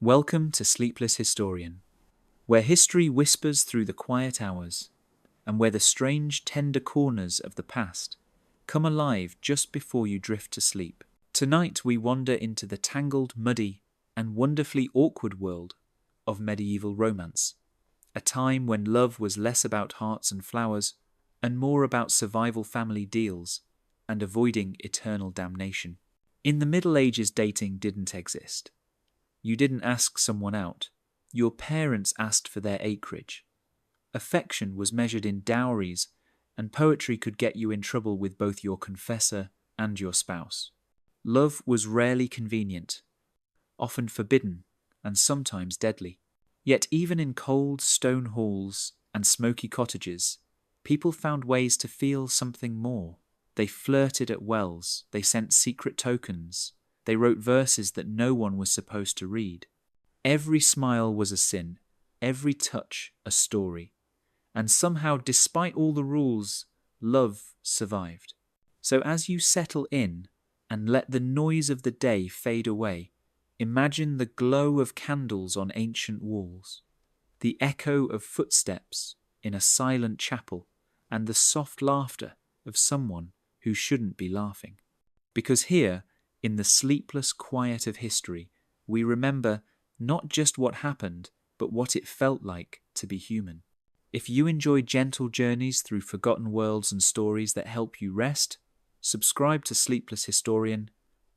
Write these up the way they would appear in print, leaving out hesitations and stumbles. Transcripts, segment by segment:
Welcome to Sleepless Historian, where history whispers through the quiet hours, and where the strange, tender corners of the past come alive just before you drift to sleep. Tonight we wander into the tangled, muddy, and wonderfully awkward world of medieval romance, a time when love was less about hearts and flowers and more about survival family deals and avoiding eternal damnation. In the Middle Ages, dating didn't exist. You didn't ask someone out. Your parents asked for their acreage. Affection was measured in dowries, and poetry could get you in trouble with both your confessor and your spouse. Love was rarely convenient, often forbidden, and sometimes deadly. Yet even in cold stone halls and smoky cottages, people found ways to feel something more. They flirted at wells, they sent secret tokens, they wrote verses that no one was supposed to read. Every smile was a sin, every touch a story. And somehow, despite all the rules, love survived. So as you settle in and let the noise of the day fade away, imagine the glow of candles on ancient walls, the echo of footsteps in a silent chapel, and the soft laughter of someone who shouldn't be laughing. Because here, in the sleepless quiet of history, we remember not just what happened, but what it felt like to be human. If you enjoy gentle journeys through forgotten worlds and stories that help you rest, subscribe to Sleepless Historian,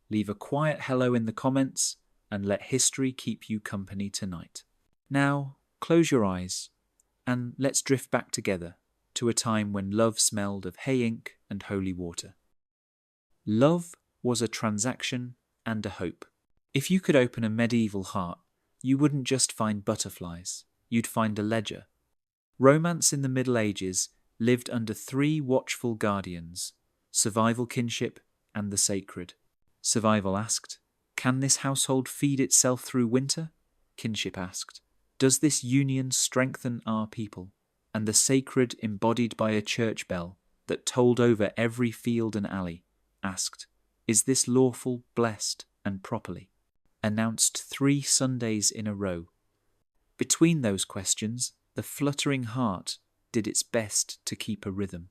leave a quiet hello in the comments, and let history keep you company tonight. Now, close your eyes, and let's drift back together to a time when love smelled of hay ink and holy water. Love was a transaction and a hope. If you could open a medieval heart, you wouldn't just find butterflies, you'd find a ledger. Romance in the Middle Ages lived under three watchful guardians: survival, kinship, and the sacred. Survival asked, "Can this household feed itself through winter?" Kinship asked, "Does this union strengthen our people?" And the sacred, embodied by a church bell that tolled over every field and alley, asked, "Is this lawful, blessed, and properly?" Announced 3 Sundays in a row. Between those questions, the fluttering heart did its best to keep a rhythm.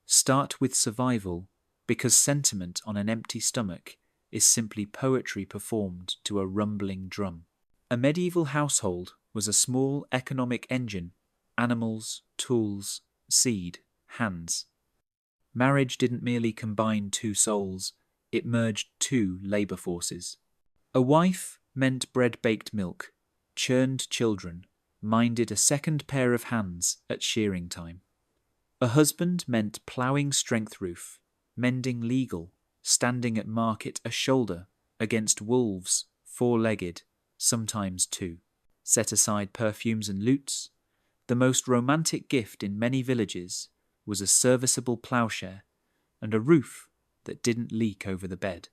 Start with survival, because sentiment on an empty stomach is simply poetry performed to a rumbling drum. A medieval household was a small economic engine: animals, tools, seed, hands. Marriage didn't merely combine 2 souls, it merged 2 labour forces. A wife meant bread-baked milk, churned children, minded a second pair of hands at shearing time. A husband meant ploughing strength roof, mending legal, standing at market a shoulder against wolves, 4-legged, sometimes 2. Set aside perfumes and lutes. The most romantic gift in many villages was a serviceable ploughshare and a roof that didn't leak over the bed.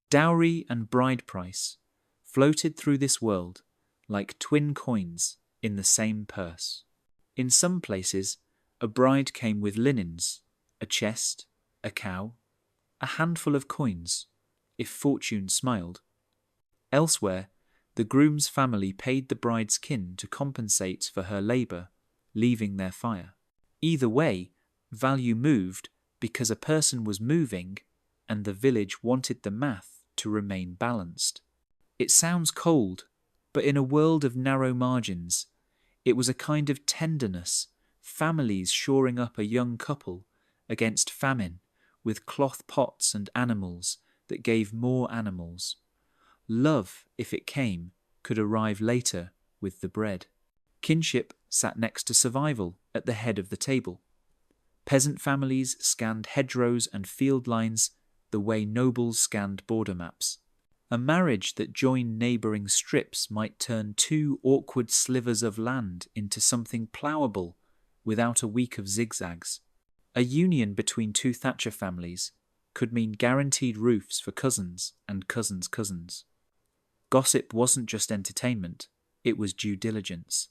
Dowry and bride price floated through this world like twin coins in the same purse. In some places, a bride came with linens, a chest, a cow, a handful of coins, if fortune smiled. Elsewhere, the groom's family paid the bride's kin to compensate for her labour, leaving their fire. Either way, value moved because a person was moving and the village wanted the math to remain balanced. It sounds cold, but in a world of narrow margins, it was a kind of tenderness, families shoring up a young couple against famine with cloth pots and animals that gave more animals. Love, if it came, could arrive later with the bread. Kinship sat next to survival at the head of the table. Peasant families scanned hedgerows and field lines the way nobles scanned border maps. A marriage that joined neighbouring strips might turn 2 awkward slivers of land into something ploughable without a week of zigzags. A union between 2 Thatcher families could mean guaranteed roofs for cousins and cousins' cousins. Gossip wasn't just entertainment, it was due diligence.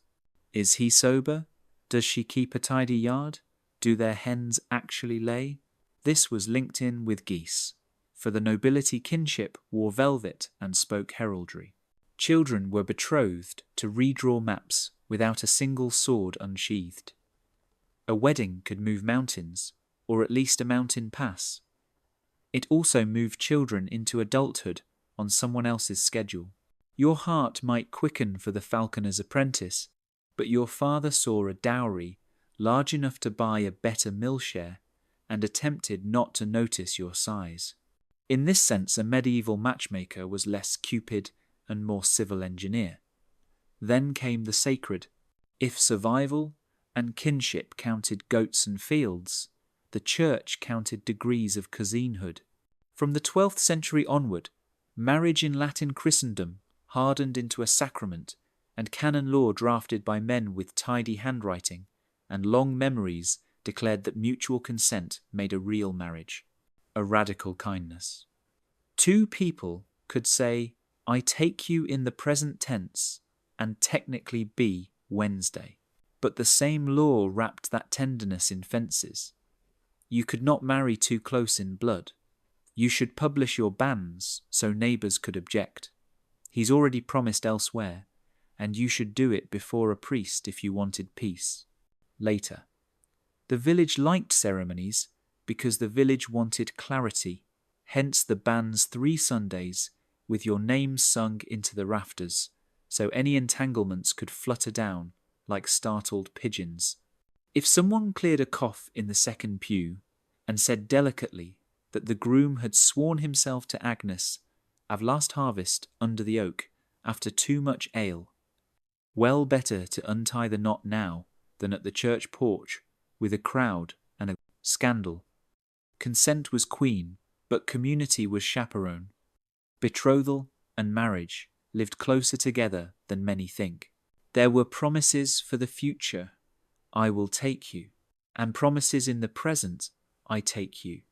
Is he sober? Does she keep a tidy yard? Do their hens actually lay? This was linked in with geese, for the nobility kinship wore velvet and spoke heraldry. Children were betrothed to redraw maps without a single sword unsheathed. A wedding could move mountains, or at least a mountain pass. It also moved children into adulthood on someone else's schedule. Your heart might quicken for the falconer's apprentice, but your father saw a dowry large enough to buy a better mill share and attempted not to notice your size. In this sense, a medieval matchmaker was less Cupid and more civil engineer. Then came the sacred. If survival and kinship counted goats and fields, the church counted degrees of cousinhood. From the 12th century onward, marriage in Latin Christendom hardened into a sacrament, and canon law drafted by men with tidy handwriting and long memories declared that mutual consent made a real marriage, a radical kindness. Two people could say, "I take you" in the present tense and technically be Wednesday. But the same law wrapped that tenderness in fences. You could not marry too close in blood. You should publish your bans so neighbours could object. He's already promised elsewhere, and you should do it before a priest if you wanted peace. Later. The village liked ceremonies because the village wanted clarity, hence the bans 3 Sundays with your name sung into the rafters, so any entanglements could flutter down like startled pigeons. If someone cleared a cough in the second pew and said delicately that the groom had sworn himself to Agnes of last harvest under the oak after too much ale, well better to untie the knot now than at the church porch with a crowd and a scandal. Consent was queen, but community was chaperone. Betrothal and marriage lived closer together than many think. There were promises for the future, "I will take you," and promises in the present, "I take you."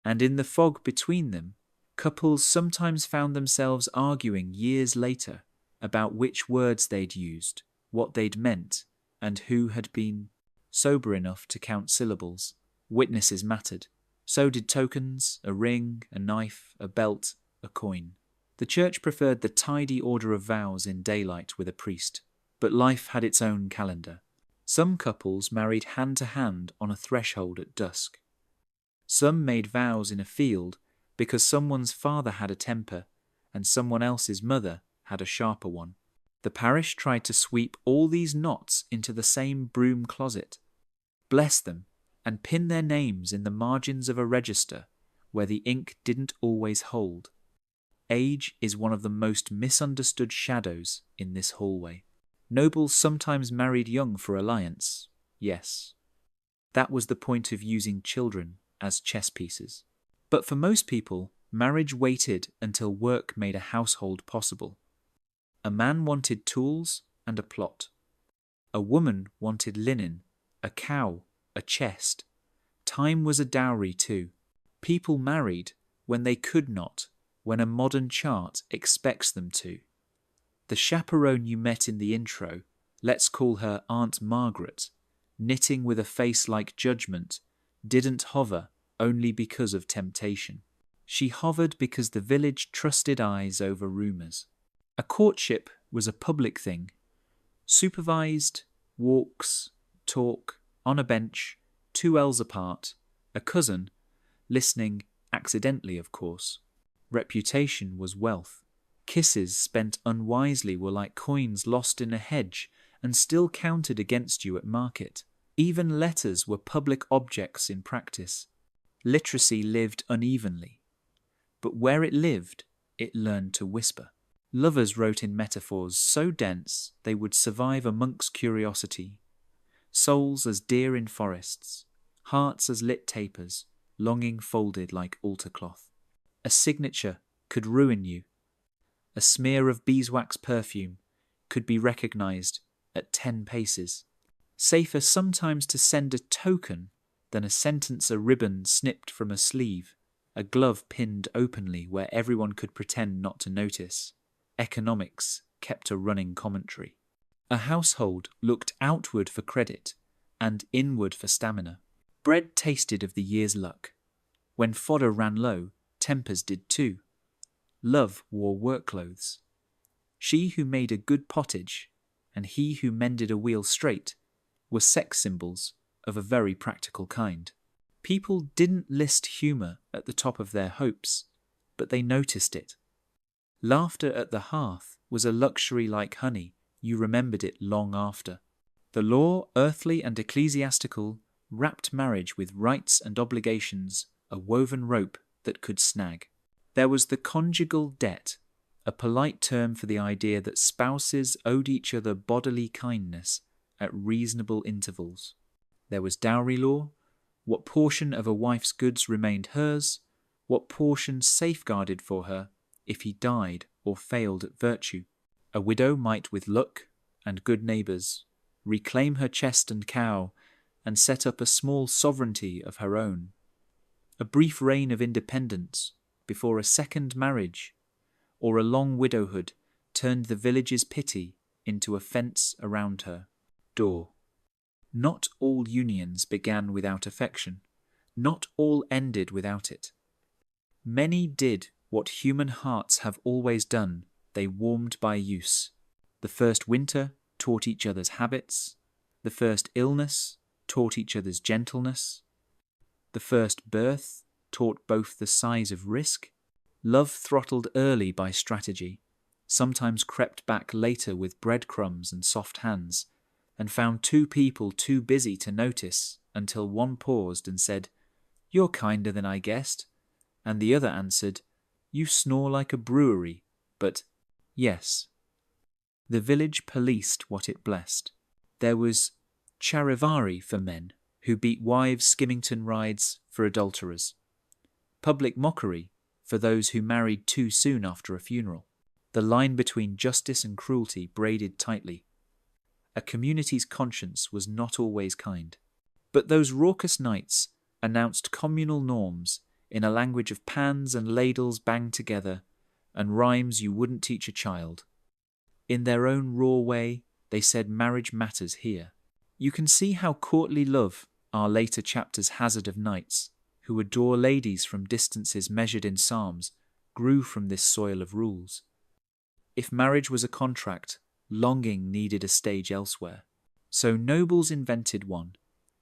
And in the fog between them, couples sometimes found themselves arguing years later about which words they'd used, what they'd meant, and who had been sober enough to count syllables. Witnesses mattered. So did tokens, a ring, a knife, a belt, a coin. The church preferred the tidy order of vows in daylight with a priest, but life had its own calendar. Some couples married hand to hand on a threshold at dusk. Some made vows in a field because someone's father had a temper and someone else's mother had a sharper one. The parish tried to sweep all these knots into the same broom closet, bless them, and pin their names in the margins of a register where the ink didn't always hold. Age is one of the most misunderstood shadows in this hallway. Nobles sometimes married young for alliance, yes. That was the point of using children as chess pieces. But for most people, marriage waited until work made a household possible. A man wanted tools and a plot. A woman wanted linen, a cow, a chest. Time was a dowry too. People married when they could not, when a modern chart expects them to. The chaperone you met in the intro, let's call her Aunt Margaret, knitting with a face like judgment, didn't hover only because of temptation. She hovered because the village trusted eyes over rumours. A courtship was a public thing. Supervised, walks, talk, on a bench, 2 ells apart, a cousin, listening, accidentally of course. Reputation was wealth. Kisses spent unwisely were like coins lost in a hedge and still counted against you at market. Even letters were public objects in practice. Literacy lived unevenly, but where it lived, it learned to whisper. Lovers wrote in metaphors so dense they would survive a monk's curiosity. Souls as deer in forests, hearts as lit tapers, longing folded like altar cloth. A signature could ruin you. A smear of beeswax perfume could be recognized at 10 paces. Safer sometimes to send a token than a sentence, a ribbon snipped from a sleeve, a glove pinned openly where everyone could pretend not to notice. Economics kept a running commentary. A household looked outward for credit and inward for stamina. Bread tasted of the year's luck. When fodder ran low, tempers did too. Love wore work clothes. She who made a good pottage, and he who mended a wheel straight, were sex symbols of a very practical kind. People didn't list humour at the top of their hopes, but they noticed it. Laughter at the hearth was a luxury like honey. You remembered it long after. The law, earthly and ecclesiastical, wrapped marriage with rights and obligations, a woven rope that could snag. There was the conjugal debt, a polite term for the idea that spouses owed each other bodily kindness at reasonable intervals. There was dowry law, what portion of a wife's goods remained hers, what portion safeguarded for her if he died or failed at virtue. A widow might, with luck and good neighbours, reclaim her chest and cow and set up a small sovereignty of her own. A brief reign of independence before a second marriage or a long widowhood turned the village's pity into a fence around her door. Not all unions began without affection. Not all ended without it. Many did what human hearts have always done. They warmed by use. The first winter taught each other's habits. The first illness taught each other's gentleness. The first birth taught both the size of risk. Love throttled early by strategy, sometimes crept back later with breadcrumbs and soft hands, and found two people too busy to notice until one paused and said, "You're kinder than I guessed," and the other answered, "You snore like a brewery, but yes." The village policed what it blessed. There was charivari for men who beat wives' Skimmington rides for adulterers, public mockery for those who married too soon after a funeral, the line between justice and cruelty braided tightly. A community's conscience was not always kind. But those raucous nights announced communal norms in a language of pans and ladles banged together and rhymes you wouldn't teach a child. In their own raw way, they said marriage matters here. You can see how courtly love, our later chapter's hazard of knights, who adore ladies from distances measured in psalms, grew from this soil of rules. If marriage was a contract, longing needed a stage elsewhere. So nobles invented one,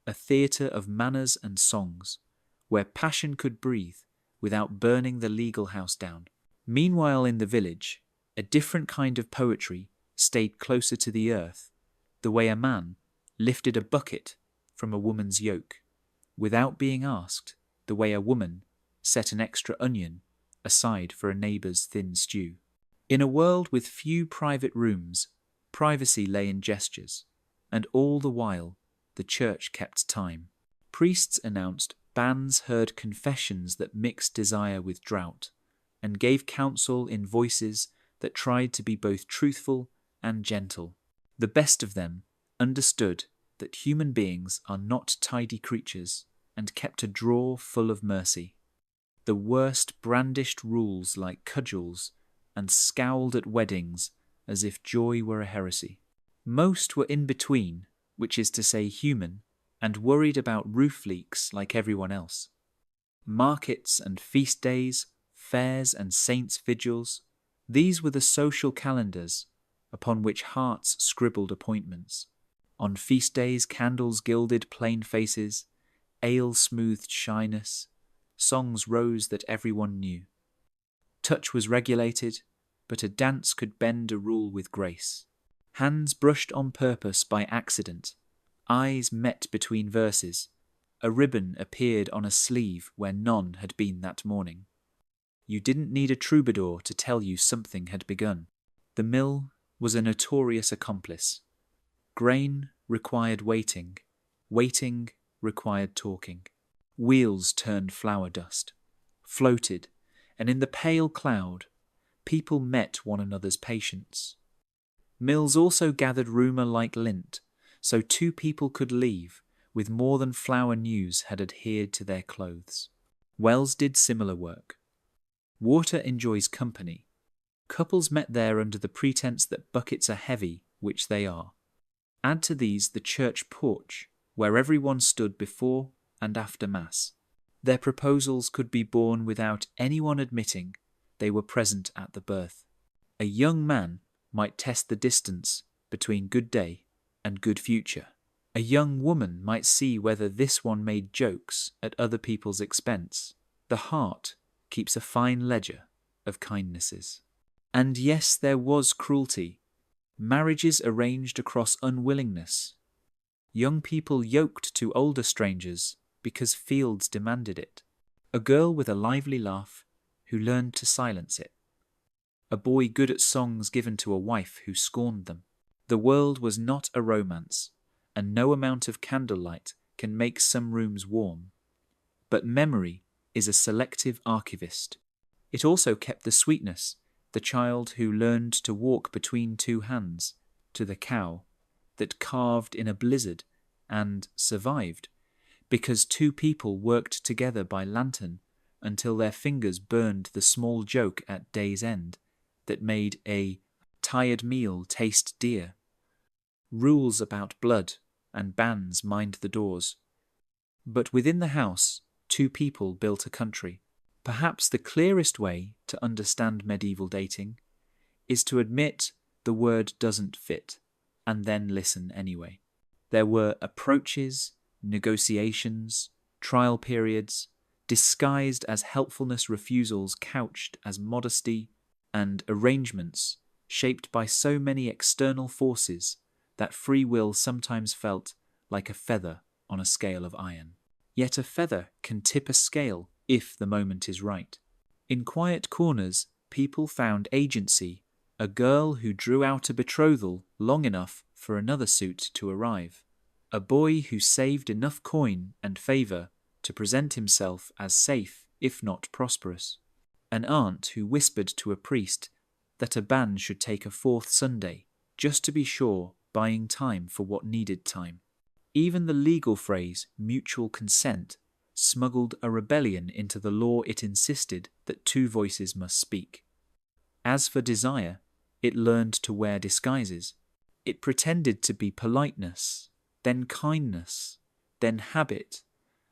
a theatre of manners and songs, where passion could breathe without burning the legal house down. Meanwhile in the village, a different kind of poetry stayed closer to the earth, the way a man lifted a bucket from a woman's yoke, without being asked, the way a woman set an extra onion aside for a neighbour's thin stew. In a world with few private rooms, privacy lay in gestures, and all the while the church kept time. Priests announced banns heard confessions that mixed desire with drought, and gave counsel in voices that tried to be both truthful and gentle. The best of them understood that human beings are not tidy creatures and kept a drawer full of mercy. The worst brandished rules like cudgels and scowled at weddings as if joy were a heresy. Most were in between, which is to say human, and worried about roof leaks like everyone else. Markets and feast days, fairs and saints' vigils, these were the social calendars upon which hearts scribbled appointments. On feast days candles gilded plain faces, ale smoothed shyness, songs rose that everyone knew. Touch was regulated, but a dance could bend a rule with grace. Hands brushed on purpose by accident, eyes met between verses, a ribbon appeared on a sleeve where none had been that morning. You didn't need a troubadour to tell you something had begun. The mill was a notorious accomplice. Grain required waiting, waiting required talking. Wheels turned flour dust, floated, and in the pale cloud, people met one another's patience. Mills also gathered rumour like lint, so two people could leave with more than flour news had adhered to their clothes. Wells did similar work. Water enjoys company. Couples met there under the pretense that buckets are heavy, which they are. Add to these the church porch, where everyone stood before and after Mass. Their proposals could be borne without anyone admitting they were present at the birth. A young man might test the distance between good day and good future. A young woman might see whether this one made jokes at other people's expense. The heart keeps a fine ledger of kindnesses. And yes, there was cruelty. Marriages arranged across unwillingness. Young people yoked to older strangers because fields demanded it. A girl with a lively laugh who learned to silence it. A boy good at songs given to a wife who scorned them. The world was not a romance, and no amount of candlelight can make some rooms warm. But memory is a selective archivist. It also kept the sweetness, the child who learned to walk between two hands, to the cow that carved in a blizzard and survived because two people worked together by lantern until their fingers burned the small joke at day's end that made a tired meal taste dear. Rules about blood and bans mind the doors. But within the house, two people built a country. Perhaps the clearest way to understand medieval dating is to admit the word doesn't fit and then listen anyway. There were approaches, negotiations, trial periods, disguised as helpfulness refusals couched as modesty, and arrangements shaped by so many external forces that free will sometimes felt like a feather on a scale of iron. Yet a feather can tip a scale if the moment is right. In quiet corners, people found agency, a girl who drew out a betrothal long enough for another suit to arrive, a boy who saved enough coin and favour to present himself as safe if not prosperous, an aunt who whispered to a priest that a ban should take a fourth Sunday, just to be sure, buying time for what needed time. Even the legal phrase mutual consent smuggled a rebellion into the law it insisted that two voices must speak. As for desire, it learned to wear disguises. It pretended to be politeness, then kindness, then habit,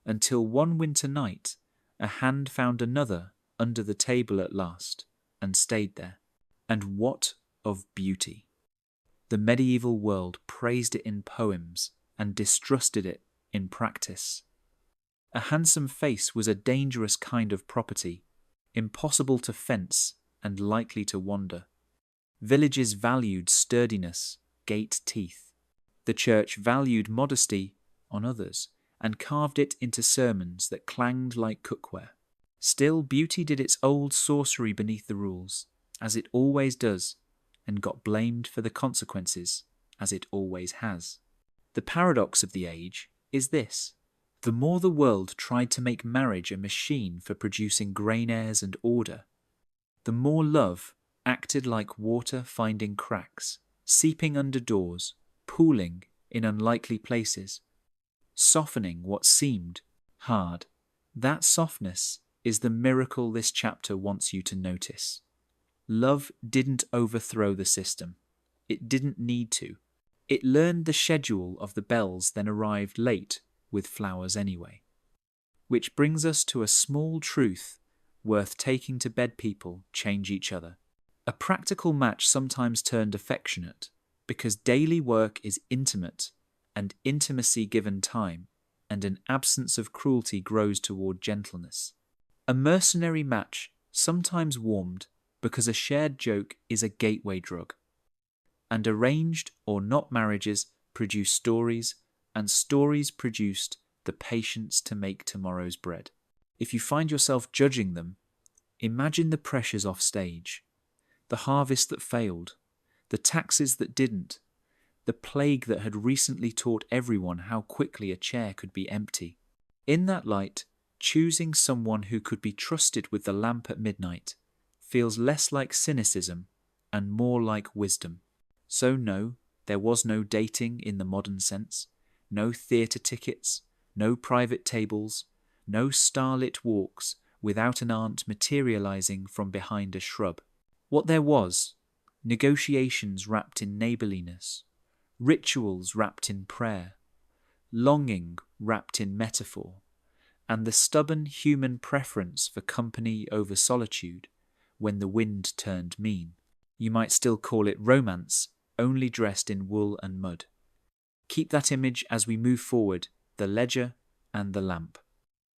until one winter night a hand found another under the table at last, and stayed there. And what of beauty? The medieval world praised it in poems and distrusted it in practice. A handsome face was a dangerous kind of property, impossible to fence and likely to wander. Villages valued sturdiness, gate teeth. The church valued modesty on others and carved it into sermons that clanged like cookware. Still, beauty did its old sorcery beneath the rules, as it always does, and got blamed for the consequences, as it always has. The paradox of the age is this. The more the world tried to make marriage a machine for producing grain heirs and order, the more love acted like water finding cracks, seeping under doors, pooling in unlikely places, softening what seemed hard. That softness is the miracle this chapter wants you to notice. Love didn't overthrow the system. It didn't need to. It learned the schedule of the bells, then arrived late with flowers anyway. Which brings us to a small truth worth taking to bed. People change each other. A practical match sometimes turned affectionate because daily work is intimate and intimacy given time, and an absence of cruelty grows toward gentleness. A mercenary match sometimes warmed because a shared joke is a gateway drug. And arranged or not marriages produce stories, and stories produced the patience to make tomorrow's bread. If you find yourself judging them, imagine the pressures off stage, the harvest that failed, the taxes that didn't, the plague that had recently taught everyone how quickly a chair could be empty. In that light, choosing someone who could be trusted with the lamp at midnight feels less like cynicism and more like wisdom. So no, there was no dating in the modern sense, no theatre tickets, no private tables, no starlit walks without an aunt materializing from behind a shrub. What there was, negotiations wrapped in neighbourliness, rituals wrapped in prayer, longing wrapped in metaphor, and the stubborn human preference for company over solitude when the wind turned mean. You might still call it romance, only dressed in wool and mud. Keep that image as we move forward, the ledger and the lamp.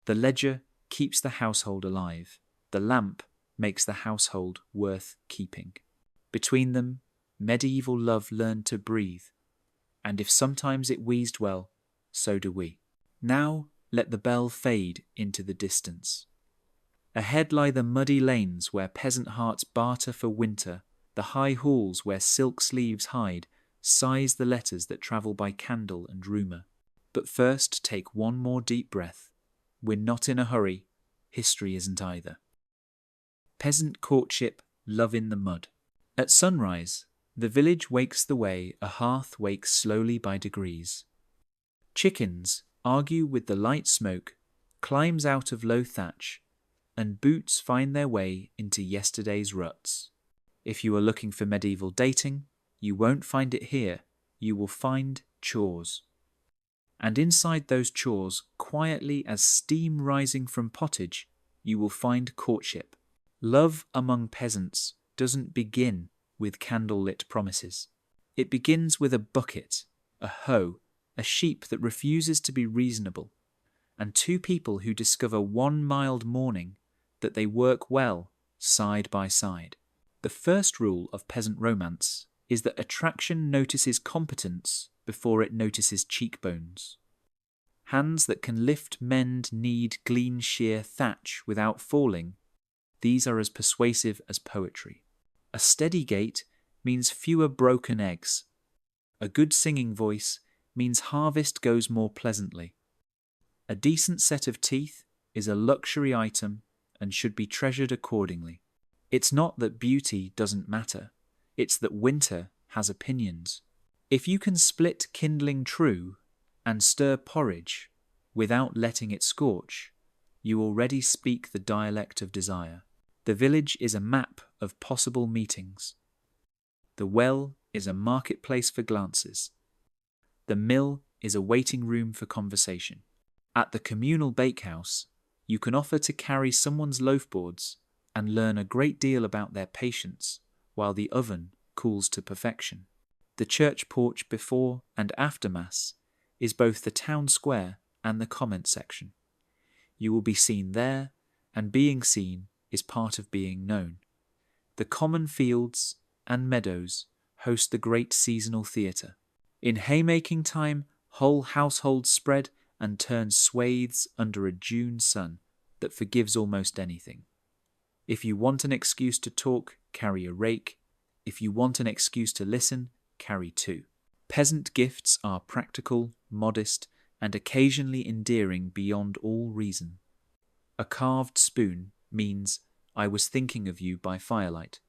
The ledger keeps the household alive. The lamp makes the household worth keeping. Between them, medieval love learned to breathe, and if sometimes it wheezed well, so do we. Now let the bell fade into the distance. Ahead lie the muddy lanes where peasant hearts barter for winter, the high halls where silk sleeves hide, sighs the letters that travel by candle and rumour. But first take one more deep breath. We're not in a hurry, history isn't either. Peasant courtship, love in the mud. At sunrise, the village wakes the way a hearth wakes slowly by degrees. Chickens argue with the light smoke, climbs out of low thatch, and boots find their way into yesterday's ruts. If you are looking for medieval dating, you won't find it here, you will find chores. And inside those chores, quietly as steam rising from pottage, you will find courtship. Love among peasants doesn't begin with candle-lit promises. It begins with a bucket, a hoe, a sheep that refuses to be reasonable, and two people who discover one mild morning that they work well side by side. The first rule of peasant romance is that attraction notices competence before it notices cheekbones. Hands that can lift, mend, knead, glean, shear, thatch without falling, these are as persuasive as poetry. A steady gait means fewer broken eggs. A good singing voice means harvest goes more pleasantly. A decent set of teeth is a luxury item and should be treasured accordingly. It's not that beauty doesn't matter, it's that winter has opinions. If you can split kindling true and stir porridge without letting it scorch, you already speak the dialect of desire. The village is a map of possible meetings. The well is a marketplace for glances. The mill is a waiting room for conversation. At the communal bakehouse, you can offer to carry someone's loafboards and learn a great deal about their patience while the oven cools to perfection. The church porch before and after Mass is both the town square and the comment section. You will be seen there, and being seen is part of being known. The common fields and meadows host the great seasonal theatre. In haymaking time, whole households spread and turn swathes under a June sun that forgives almost anything. If you want an excuse to talk, carry a rake. If you want an excuse to listen, carry two. Peasant gifts are practical, modest, and occasionally endearing beyond all reason. A carved spoon means I was thinking of you by firelight.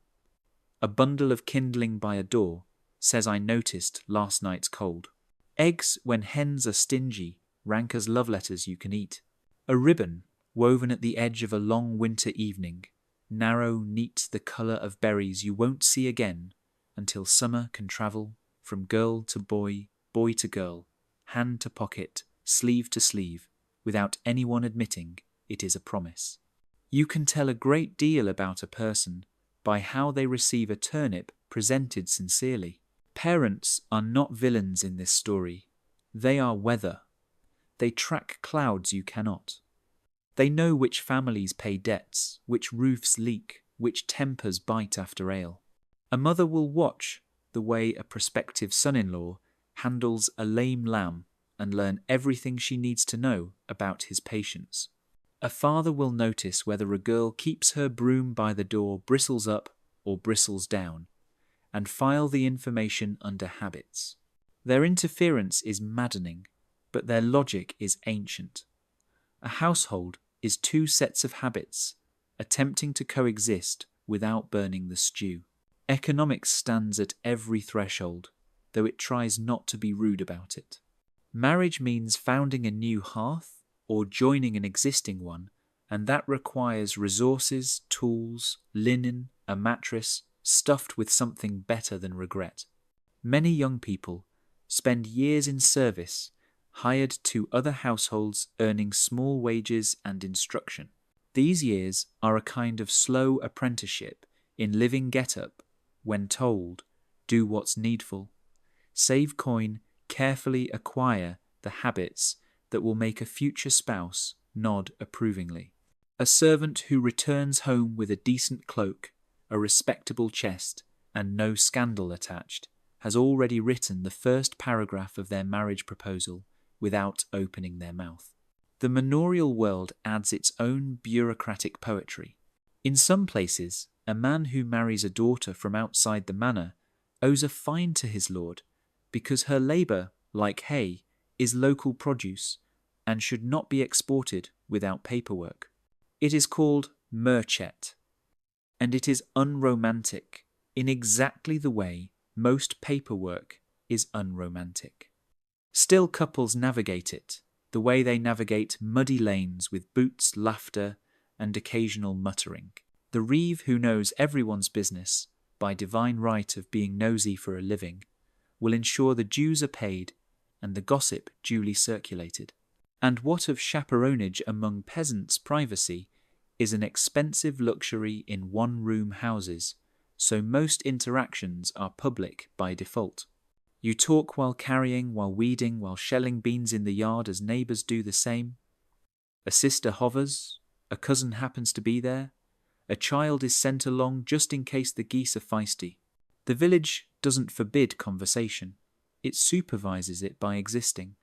A bundle of kindling by a door says I noticed last night's cold. Eggs when hens are stingy rank as love letters you can eat. A ribbon woven at the edge of a long winter evening, narrow, neat, the colour of berries you won't see again until summer can travel from girl to boy, boy to girl, hand to pocket, sleeve to sleeve, without anyone admitting it is a promise. You can tell a great deal about a person by how they receive a turnip presented sincerely. Parents are not villains in this story. They are weather. They track clouds you cannot. They know which families pay debts, which roofs leak, which tempers bite after ale. A mother will watch the way a prospective son-in-law handles a lame lamb and learn everything she needs to know about his patience. A father will notice whether a girl keeps her broom by the door bristles up or bristles down, and file the information under habits. Their interference is maddening, but their logic is ancient. A household is two sets of habits, attempting to coexist without burning the stew. Economics stands at every threshold, though it tries not to be rude about it. Marriage means founding a new hearth or joining an existing one, and that requires resources, tools, linen, a mattress, stuffed with something better than regret. Many young people spend years in service, hired to other households earning small wages and instruction. These years are a kind of slow apprenticeship in living get-up, when told, do what's needful. Save coin, carefully acquire the habits that will make a future spouse nod approvingly. A servant who returns home with a decent cloak, a respectable chest, and no scandal attached, has already written the first paragraph of their marriage proposal without opening their mouth. The manorial world adds its own bureaucratic poetry. In some places, a man who marries a daughter from outside the manor owes a fine to his lord, because her labour, like hay, is local produce and should not be exported without paperwork. It is called merchet, and it is unromantic in exactly the way most paperwork is unromantic. Still, couples navigate it the way they navigate muddy lanes with boots, laughter, and occasional muttering. The reeve who knows everyone's business by divine right of being nosy for a living will ensure the dues are paid and the gossip duly circulated. And what of chaperonage among peasants' privacy is an expensive luxury in one-room houses, so most interactions are public by default. You talk while carrying, while weeding, while shelling beans in the yard as neighbours do the same. A sister hovers, a cousin happens to be there, a child is sent along just in case the geese are feisty. The village doesn't forbid conversation, it supervises it by existing.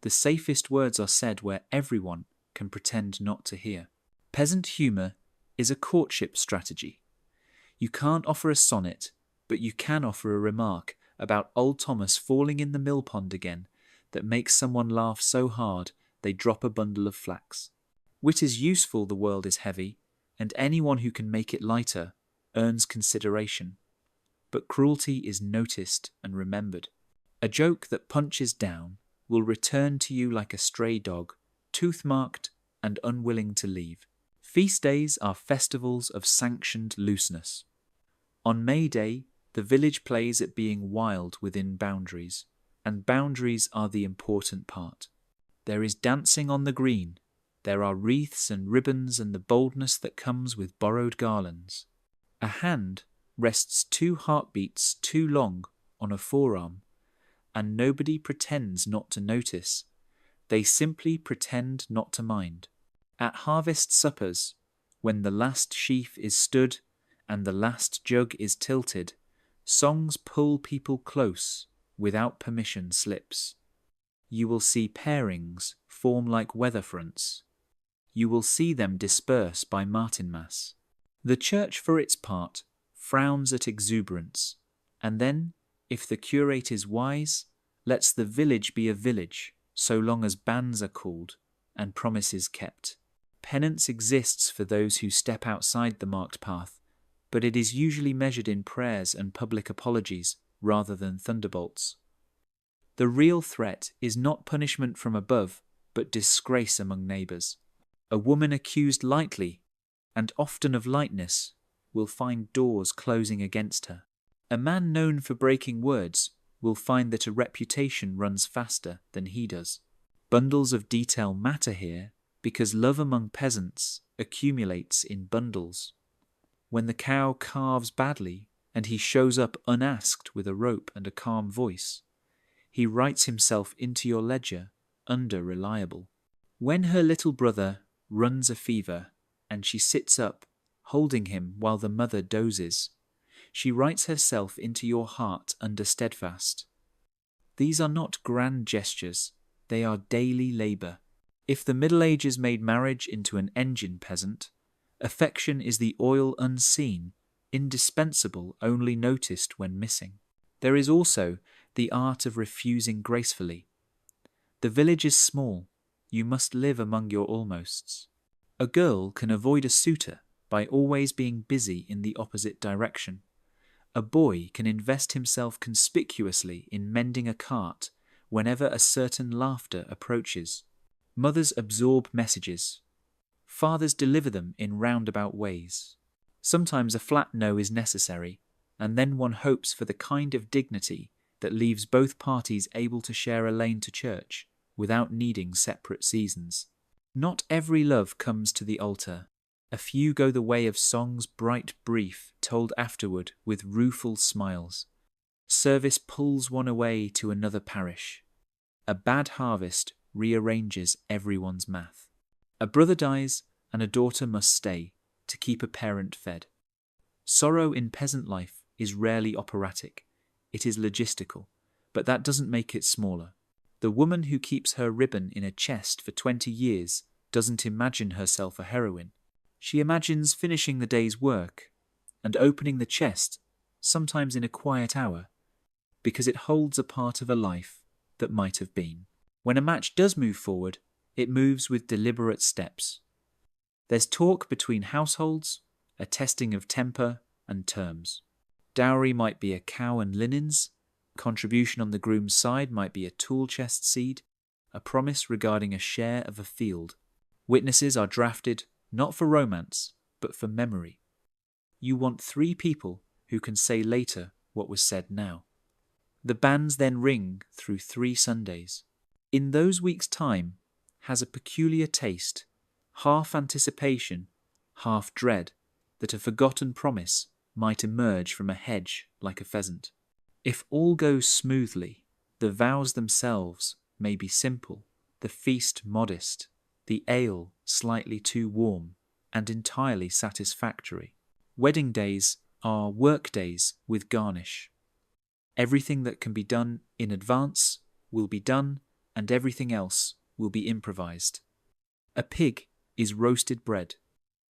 The safest words are said where everyone can pretend not to hear. Peasant humour is a courtship strategy. You can't offer a sonnet, but you can offer a remark about old Thomas falling in the mill pond again that makes someone laugh so hard they drop a bundle of flax. Wit is useful, the world is heavy, and anyone who can make it lighter earns consideration. But cruelty is noticed and remembered. A joke that punches down will return to you like a stray dog, tooth-marked and unwilling to leave. Feast days are festivals of sanctioned looseness. On May Day, the village plays at being wild within boundaries, and boundaries are the important part. There is dancing on the green, there are wreaths and ribbons and the boldness that comes with borrowed garlands. A hand rests 2 heartbeats too long on a forearm, and nobody pretends not to notice. They simply pretend not to mind. At harvest suppers, when the last sheaf is stood and the last jug is tilted, songs pull people close without permission slips. You will see pairings form like weather fronts. You will see them disperse by Martinmas. The church, for its part, frowns at exuberance, and then, if the curate is wise, lets the village be a village, so long as banns are called and promises kept. Penance exists for those who step outside the marked path, but it is usually measured in prayers and public apologies rather than thunderbolts. The real threat is not punishment from above, but disgrace among neighbours. A woman accused lightly, and often of lightness, will find doors closing against her. A man known for breaking words will find that a reputation runs faster than he does. Bundles of detail matter here because love among peasants accumulates in bundles. When the cow calves badly and he shows up unasked with a rope and a calm voice, he writes himself into your ledger under reliable. When her little brother runs a fever and she sits up holding him while the mother dozes, she writes herself into your heart under steadfast. These are not grand gestures, they are daily labour. If the Middle Ages made marriage into an engine, peasant, affection is the oil unseen, indispensable, only noticed when missing. There is also the art of refusing gracefully. The village is small, you must live among your almosts. A girl can avoid a suitor by always being busy in the opposite direction. A boy can invest himself conspicuously in mending a cart whenever a certain laughter approaches. Mothers absorb messages. Fathers deliver them in roundabout ways. Sometimes a flat no is necessary, and then one hopes for the kind of dignity that leaves both parties able to share a lane to church without needing separate seasons. Not every love comes to the altar, A few go the way of song's bright brief, told afterward with rueful smiles. Service pulls one away to another parish. A bad harvest rearranges everyone's math. A brother dies, and a daughter must stay to keep a parent fed. Sorrow in peasant life is rarely operatic. It is logistical, but that doesn't make it smaller. The woman who keeps her ribbon in a chest for 20 years doesn't imagine herself a heroine. She imagines finishing the day's work and opening the chest, sometimes in a quiet hour, because it holds a part of a life that might have been. When a match does move forward, it moves with deliberate steps. There's talk between households, a testing of temper and terms. Dowry might be a cow and linens, contribution on the groom's side might be a tool chest seed, a promise regarding a share of a field. Witnesses are drafted not for romance, but for memory. You want 3 people who can say later what was said now. The bands then ring through 3 Sundays. In those weeks' time has a peculiar taste, half anticipation, half dread, that a forgotten promise might emerge from a hedge like a pheasant. If all goes smoothly, the vows themselves may be simple, the feast modest, the ale slightly too warm, and entirely satisfactory. Wedding days are work days with garnish. Everything that can be done in advance will be done, and everything else will be improvised. A pig is roasted bread,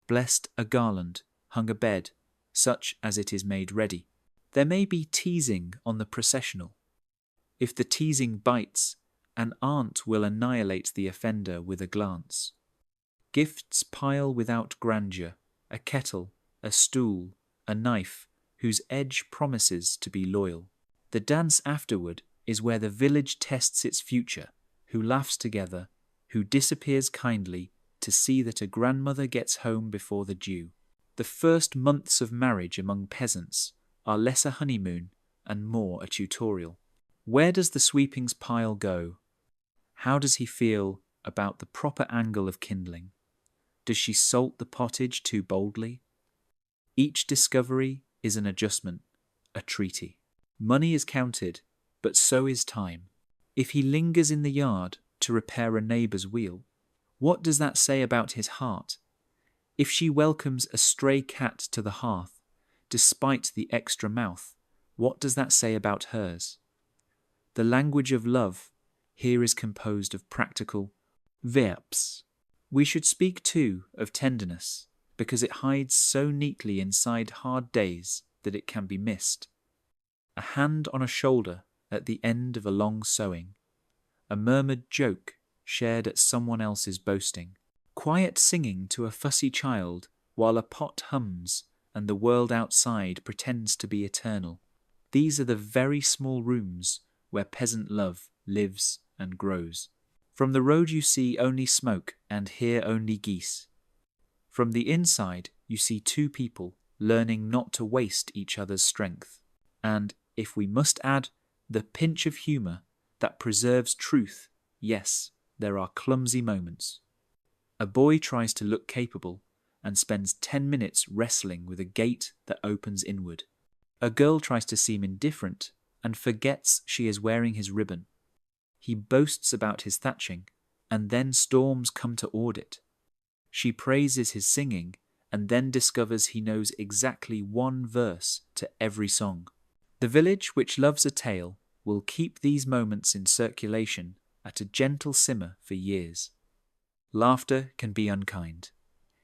blessed a garland, hung a bed, such as it is made ready. There may be teasing on the processional. If the teasing bites, an aunt will annihilate the offender with a glance. Gifts pile without grandeur, a kettle, a stool, a knife, whose edge promises to be loyal. The dance afterward is where the village tests its future, who laughs together, who disappears kindly to see that a grandmother gets home before the due. The first months of marriage among peasants are less a honeymoon and more a tutorial. Where does the sweeping's pile go? How does he feel about the proper angle of kindling? Does she salt the pottage too boldly? Each discovery is an adjustment, a treaty. Money is counted, but so is time. If he lingers in the yard to repair a neighbour's wheel, what does that say about his heart? If she welcomes a stray cat to the hearth, despite the extra mouth, what does that say about hers? The language of love here is composed of practical verbs. We should speak too of tenderness, because it hides so neatly inside hard days that it can be missed. A hand on a shoulder at the end of a long sewing, a murmured joke shared at someone else's boasting, quiet singing to a fussy child while a pot hums and the world outside pretends to be eternal. These are the very small rooms where peasant love lives and grows. From the road you see only smoke and hear only geese. From the inside you see 2 people learning not to waste each other's strength. And, if we must add, the pinch of humour that preserves truth, yes, there are clumsy moments. A boy tries to look capable and spends 10 minutes wrestling with a gate that opens inward. A girl tries to seem indifferent and forgets she is wearing his ribbon. He boasts about his thatching, and then storms come to audit. She praises his singing, and then discovers he knows exactly 1 verse to every song. The village which loves a tale will keep these moments in circulation at a gentle simmer for years. Laughter can be unkind.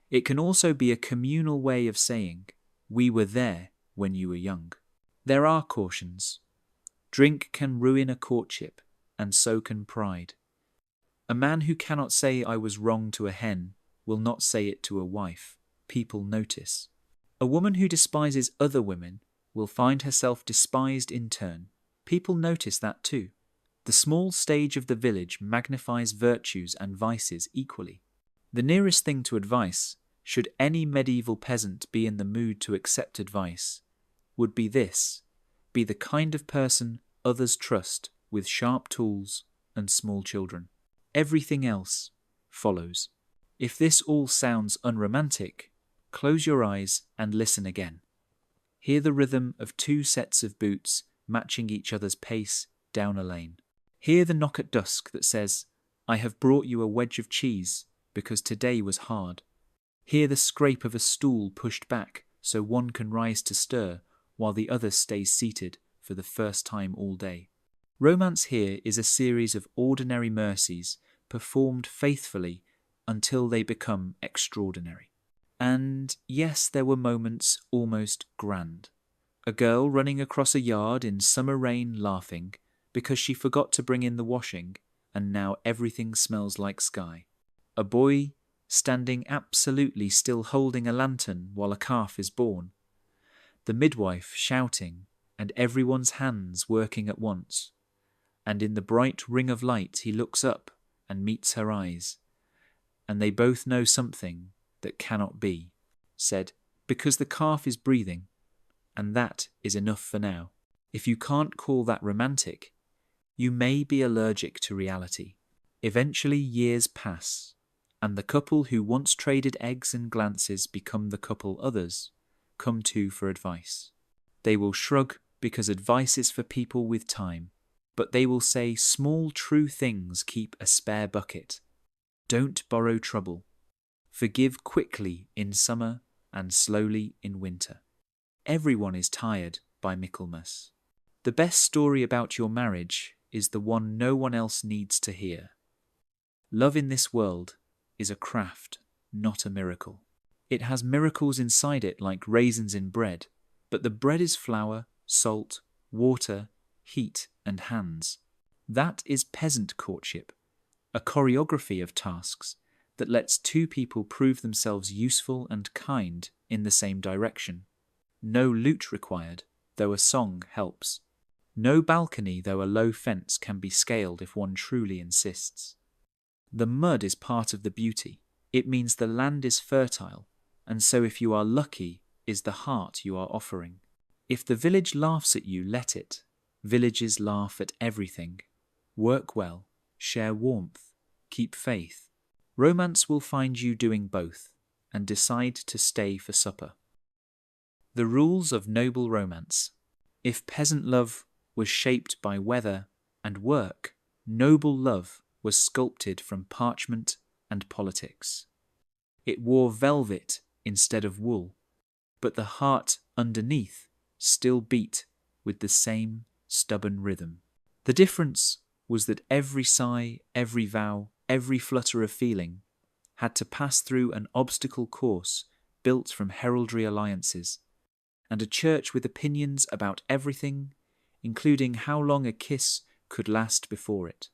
It can also be a communal way of saying, "We were there when you were young." There are cautions. Drink can ruin a courtship, and so can pride. A man who cannot say "I was wrong" to a hen will not say it to a wife. People notice. A woman who despises other women will find herself despised in turn. People notice that too. The small stage of the village magnifies virtues and vices equally. The nearest thing to advice, should any medieval peasant be in the mood to accept advice, would be this: be the kind of person others trust with sharp tools and small children. Everything else follows. If this all sounds unromantic, Close your eyes and listen again. Hear the rhythm of two sets of boots matching each other's pace down a lane. Hear the knock at dusk that says, "I have brought you a wedge of cheese because today was hard." Hear the scrape of a stool pushed back so one can rise to stir while the other stays seated for the first time all day. Romance here is a series of ordinary mercies performed faithfully until they become extraordinary. And yes, there were moments almost grand. A girl running across a yard in summer rain laughing because she forgot to bring in the washing and now everything smells like sky. A boy standing absolutely still holding a lantern while a calf is born. The midwife shouting and everyone's hands working at once. And in the bright ring of light he looks up and meets her eyes. And they both know something that cannot be said because the calf is breathing, and that is enough for now. If you can't call that romantic, you may be allergic to reality. Eventually years pass, and the couple who once traded eggs and glances become the couple others come to for advice. They will shrug because advice is for people with time, but they will say small true things keep a spare bucket. Don't borrow trouble. Forgive quickly in summer and slowly in winter. Everyone is tired by Michaelmas. The best story about your marriage is the one no one else needs to hear. Love in this world is a craft, not a miracle. It has miracles inside it like raisins in bread, but the bread is flour, salt, water, heat, and hands. That is peasant courtship, a choreography of tasks that lets two people prove themselves useful and kind in the same direction. No lute required, though a song helps. No balcony, though a low fence can be scaled if one truly insists. The mud is part of the beauty. It means the land is fertile, and so if you are lucky, is the heart you are offering. If the village laughs at you, let it. Villages laugh at everything. Work well, share warmth, keep faith. Romance will find you doing both, and decide to stay for supper. The rules of noble romance. If peasant love was shaped by weather and work, noble love was sculpted from parchment and politics. It wore velvet instead of wool, but the heart underneath still beat with the same stubborn rhythm. The difference was that every sigh, every vow, every flutter of feeling had to pass through an obstacle course built from heraldry alliances, and a church with opinions about everything, including how long a kiss could last before it,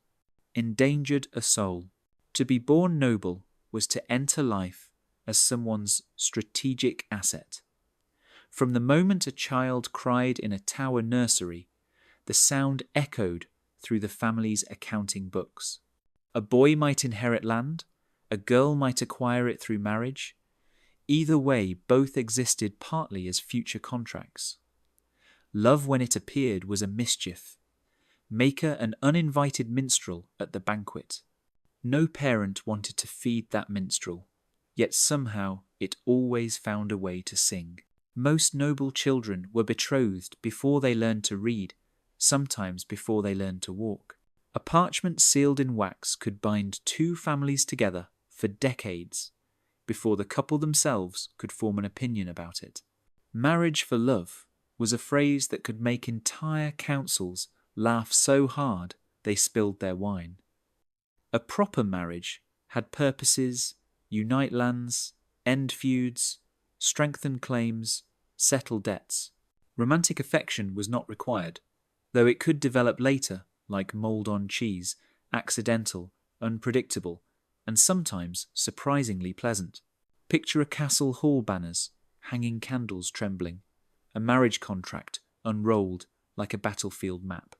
endangered a soul. To be born noble was to enter life as someone's strategic asset. From the moment a child cried in a tower nursery, the sound echoed through the family's accounting books. A boy might inherit land, a girl might acquire it through marriage. Either way, both existed partly as future contracts. Love, when it appeared, was a mischief. Make her an uninvited minstrel at the banquet. No parent wanted to feed that minstrel, yet somehow it always found a way to sing. Most noble children were betrothed before they learned to read, sometimes before they learned to walk. A parchment sealed in wax could bind two families together for decades before the couple themselves could form an opinion about it. Marriage for love was a phrase that could make entire councils laugh so hard they spilled their wine. A proper marriage had purposes, unite lands, end feuds, strengthen claims, settle debts. Romantic affection was not required, though it could develop later like mould-on cheese, accidental, unpredictable, and sometimes surprisingly pleasant. Picture a castle hall banners, hanging candles trembling, a marriage contract unrolled like a battlefield map.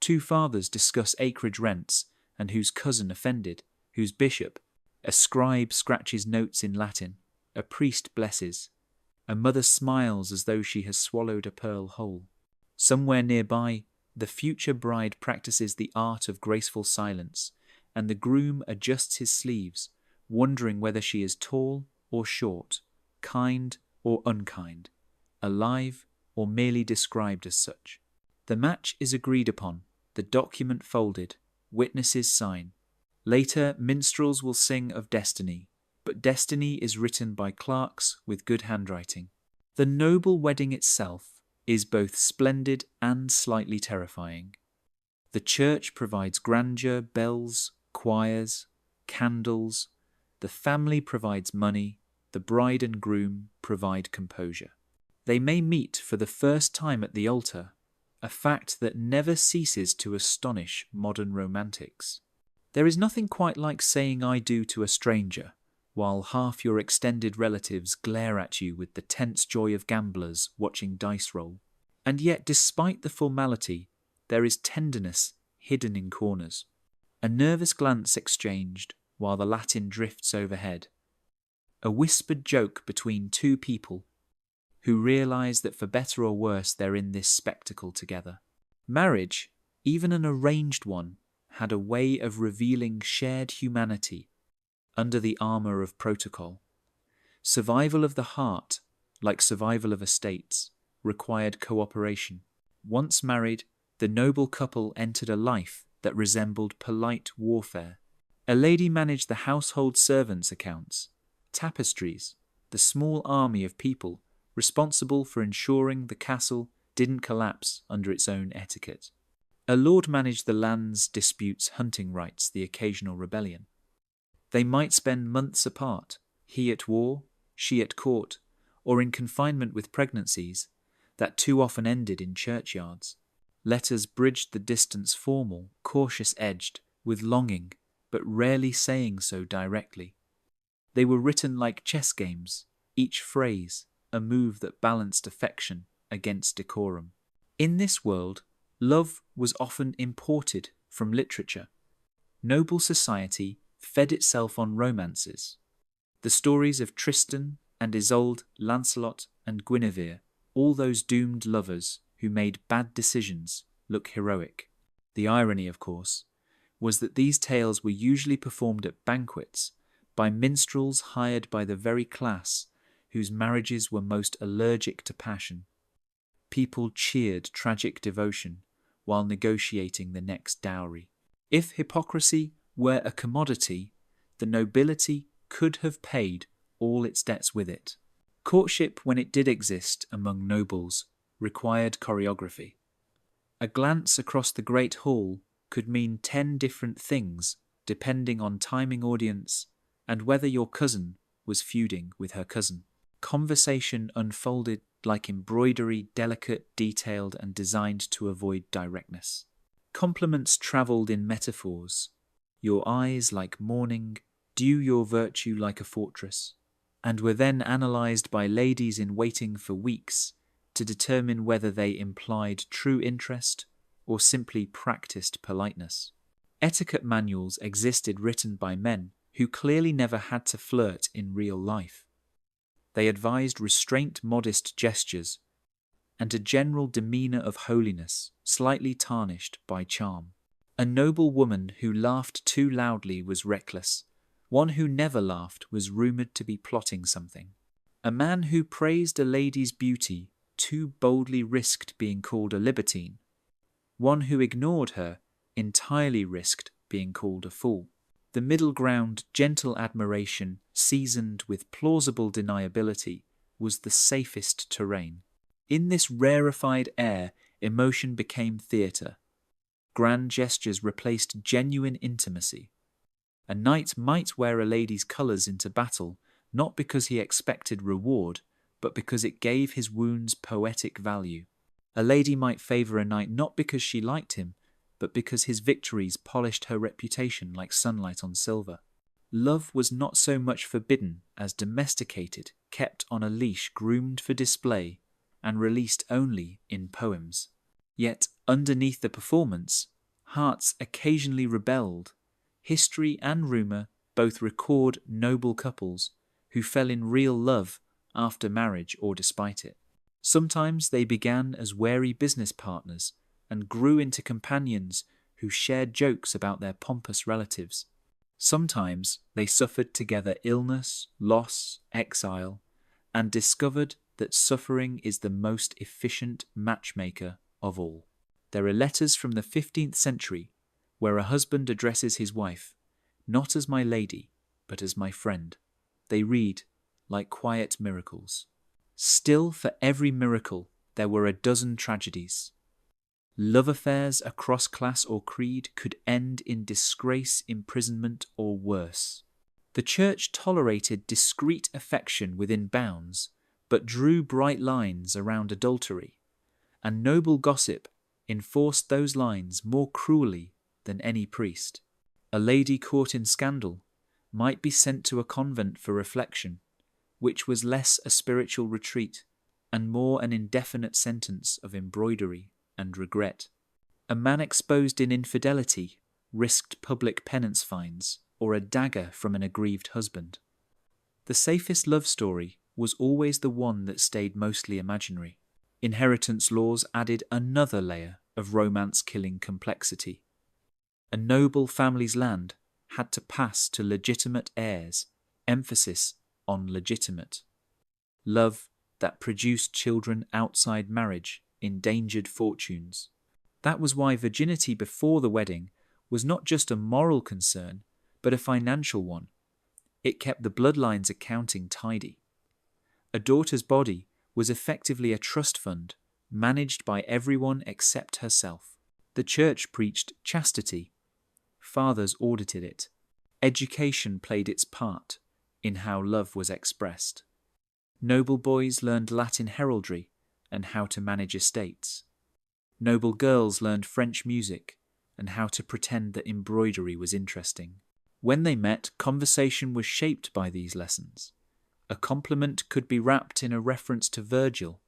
Two fathers discuss acreage rents and whose cousin offended, whose bishop. A scribe scratches notes in Latin, a priest blesses. A mother smiles as though she has swallowed a pearl whole. Somewhere nearby, the future bride practices the art of graceful silence, and the groom adjusts his sleeves, wondering whether she is tall or short, kind or unkind, alive or merely described as such. The match is agreed upon, the document folded, witnesses sign. Later, minstrels will sing of destiny, but destiny is written by clerks with good handwriting. The noble wedding itself is both splendid and slightly terrifying. The church provides grandeur, bells, choirs, candles. The family provides money. The bride and groom provide composure. They may meet for the first time at the altar, a fact that never ceases to astonish modern romantics. There is nothing quite like saying I do to a stranger, while half your extended relatives glare at you with the tense joy of gamblers watching dice roll. And yet, despite the formality, there is tenderness hidden in corners. A nervous glance exchanged while the Latin drifts overhead. A whispered joke between two people who realise that for better or worse they're in this spectacle together. Marriage, even an arranged one, had a way of revealing shared humanity under the armour of protocol. Survival of the heart, like survival of estates, required cooperation. Once married, the noble couple entered a life that resembled polite warfare. A lady managed the household servants' accounts, tapestries, the small army of people responsible for ensuring the castle didn't collapse under its own etiquette. A lord managed the land's disputes, hunting rights, the occasional rebellion. They might spend months apart, he at war, she at court, or in confinement with pregnancies that too often ended in churchyards. Letters bridged the distance, formal, cautious-edged, with longing, but rarely saying so directly. They were written like chess games, each phrase a move that balanced affection against decorum. In this world, love was often imported from literature. Noble society fed itself on romances. The stories of Tristan and Isolde, Lancelot and Guinevere, all those doomed lovers who made bad decisions, look heroic. The irony, of course, was that these tales were usually performed at banquets by minstrels hired by the very class whose marriages were most allergic to passion. People cheered tragic devotion while negotiating the next dowry. If hypocrisy were a commodity, the nobility could have paid all its debts with it. Courtship, when it did exist among nobles, required choreography. A glance across the great hall could mean 10 different things depending on timing, audience, and whether your cousin was feuding with her cousin. Conversation unfolded like embroidery, delicate, detailed, and designed to avoid directness. Compliments travelled in metaphors. Your eyes like morning, dew your virtue like a fortress, and were then analysed by ladies in waiting for weeks to determine whether they implied true interest or simply practised politeness. Etiquette manuals existed written by men who clearly never had to flirt in real life. They advised restraint, modest gestures, and a general demeanour of holiness, slightly tarnished by charm. A noble woman who laughed too loudly was reckless. One who never laughed was rumoured to be plotting something. A man who praised a lady's beauty too boldly risked being called a libertine. One who ignored her entirely risked being called a fool. The middle ground, gentle admiration, seasoned with plausible deniability, was the safest terrain. In this rarefied air, emotion became theatre. Grand gestures replaced genuine intimacy. A knight might wear a lady's colours into battle, not because he expected reward, but because it gave his wounds poetic value. A lady might favour a knight not because she liked him, but because his victories polished her reputation like sunlight on silver. Love was not so much forbidden as domesticated, kept on a leash, groomed for display, and released only in poems. Yet, underneath the performance, hearts occasionally rebelled. History and rumour both record noble couples who fell in real love after marriage or despite it. Sometimes they began as wary business partners and grew into companions who shared jokes about their pompous relatives. Sometimes they suffered together illness, loss, exile, and discovered that suffering is the most efficient matchmaker of all. There are letters from the 15th century where a husband addresses his wife, not as my lady, but as my friend. They read like quiet miracles. Still, for every miracle, there were a dozen tragedies. Love affairs across class or creed could end in disgrace, imprisonment, or worse. The church tolerated discreet affection within bounds, but drew bright lines around adultery, and noble gossip enforced those lines more cruelly than any priest. A lady caught in scandal might be sent to a convent for reflection, which was less a spiritual retreat and more an indefinite sentence of embroidery and regret. A man exposed in infidelity risked public penance fines or a dagger from an aggrieved husband. The safest love story was always the one that stayed mostly imaginary. Inheritance laws added another layer of romance-killing complexity. A noble family's land had to pass to legitimate heirs, emphasis on legitimate. Love that produced children outside marriage endangered fortunes. That was why virginity before the wedding was not just a moral concern, but a financial one. It kept the bloodlines accounting tidy. A daughter's body was effectively a trust fund managed by everyone except herself. The church preached chastity. Fathers audited it. Education played its part in how love was expressed. Noble boys learned Latin heraldry and how to manage estates. Noble girls learned French music and how to pretend that embroidery was interesting. When they met, conversation was shaped by these lessons. A compliment could be wrapped in a reference to Virgil.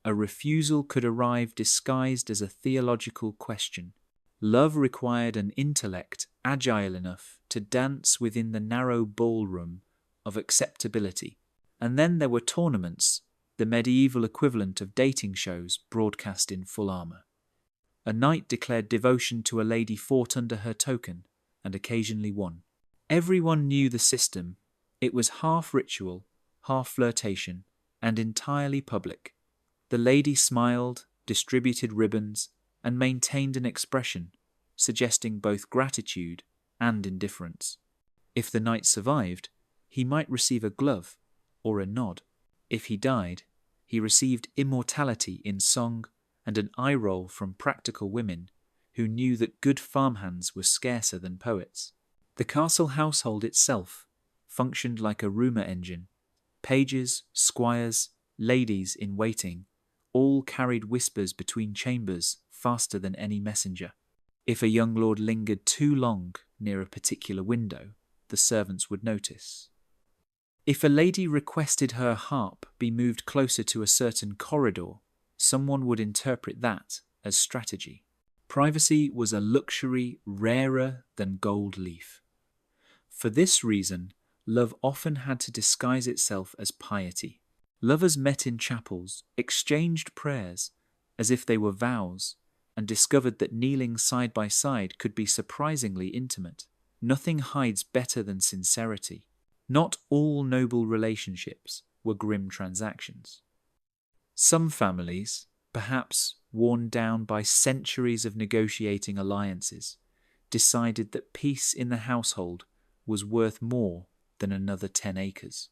A refusal could arrive disguised as a theological question. Love required an intellect agile enough to dance within the narrow ballroom of acceptability. And then there were tournaments, the medieval equivalent of dating shows broadcast in full armour. A knight declared devotion to a lady fought under her token and occasionally won. Everyone knew the system. It was half ritual, half flirtation, and entirely public. The lady smiled, distributed ribbons, and maintained an expression, suggesting both gratitude and indifference. If the knight survived, he might receive a glove or a nod. If he died, he received immortality in song and an eye roll from practical women who knew that good farmhands were scarcer than poets. The castle household itself functioned like a rumour engine. Pages, squires, ladies in waiting all carried whispers between chambers faster than any messenger. If a young lord lingered too long near a particular window, the servants would notice. If a lady requested her harp be moved closer to a certain corridor, someone would interpret that as strategy. Privacy was a luxury rarer than gold leaf. For this reason, love often had to disguise itself as piety. Lovers met in chapels, exchanged prayers as if they were vows, and discovered that kneeling side by side could be surprisingly intimate. Nothing hides better than sincerity. Not all noble relationships were grim transactions. Some families, perhaps worn down by centuries of negotiating alliances, decided that peace in the household was worth more than another 10 acres.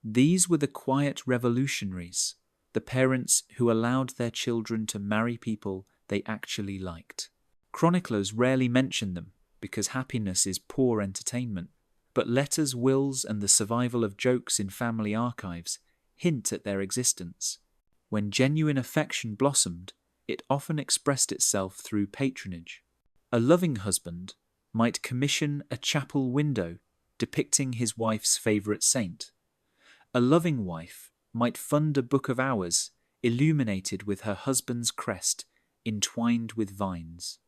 These were the quiet revolutionaries, the parents who allowed their children to marry people they actually liked. Chroniclers rarely mention them because happiness is poor entertainment, but letters, wills, and the survival of jokes in family archives hint at their existence. When genuine affection blossomed, it often expressed itself through patronage. A loving husband might commission a chapel window depicting his wife's favourite saint. A loving wife might fund a book of hours illuminated with her husband's crest entwined with vines.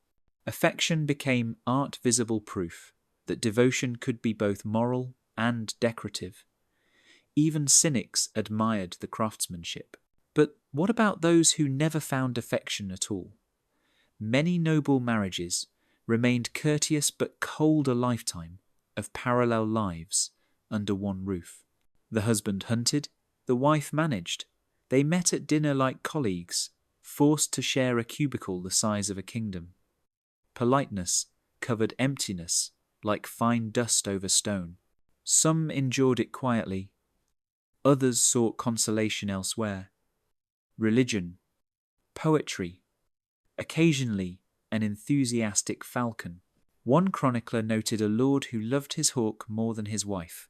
Affection became art-visible proof that devotion could be both moral and decorative. Even cynics admired the craftsmanship. But what about those who never found affection at all? Many noble marriages remained courteous but cold a lifetime of parallel lives under one roof. The husband hunted, The wife managed. They met at dinner like colleagues, forced to share a cubicle the size of a kingdom. Politeness covered emptiness like fine dust over stone. Some endured it quietly. Others sought consolation elsewhere. Religion, poetry, occasionally an enthusiastic falcon. One chronicler noted a lord who loved his hawk more than his wife.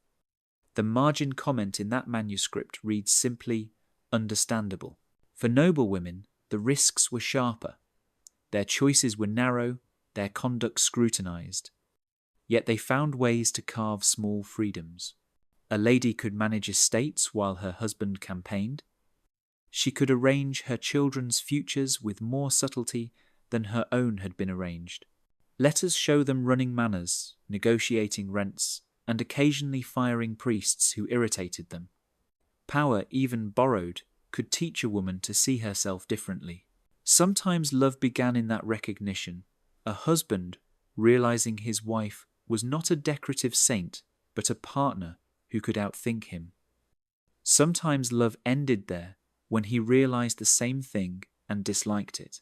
The margin comment in that manuscript reads simply, understandable. For noble women, the risks were sharper. Their choices were narrow, their conduct scrutinized. Yet they found ways to carve small freedoms. A lady could manage estates while her husband campaigned. She could arrange her children's futures with more subtlety than her own had been arranged. Let us show them running manors, negotiating rents, and occasionally firing priests who irritated them. Power, even borrowed, could teach a woman to see herself differently. Sometimes love began in that recognition, a husband realizing his wife was not a decorative saint, but a partner who could outthink him. Sometimes love ended there when he realized the same thing and disliked it.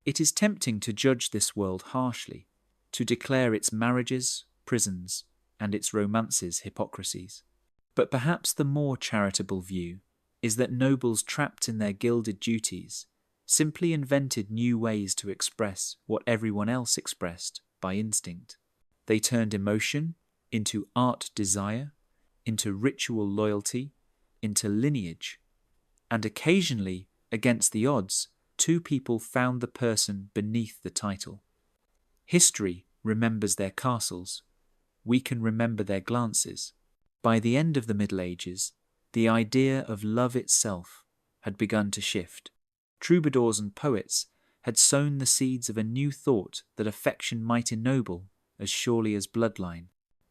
It is tempting to judge this world harshly, to declare its marriages prisons and its romances hypocrisies. But perhaps the more charitable view is that nobles trapped in their gilded duties simply invented new ways to express what everyone else expressed by instinct. They turned emotion into art desire, into ritual loyalty, into lineage, and occasionally, against the odds, two people found the person beneath the title. History remembers their castles. We can remember their glances. By the end of the Middle Ages, the idea of love itself had begun to shift. Troubadours and poets had sown the seeds of a new thought that affection might ennoble as surely as bloodline.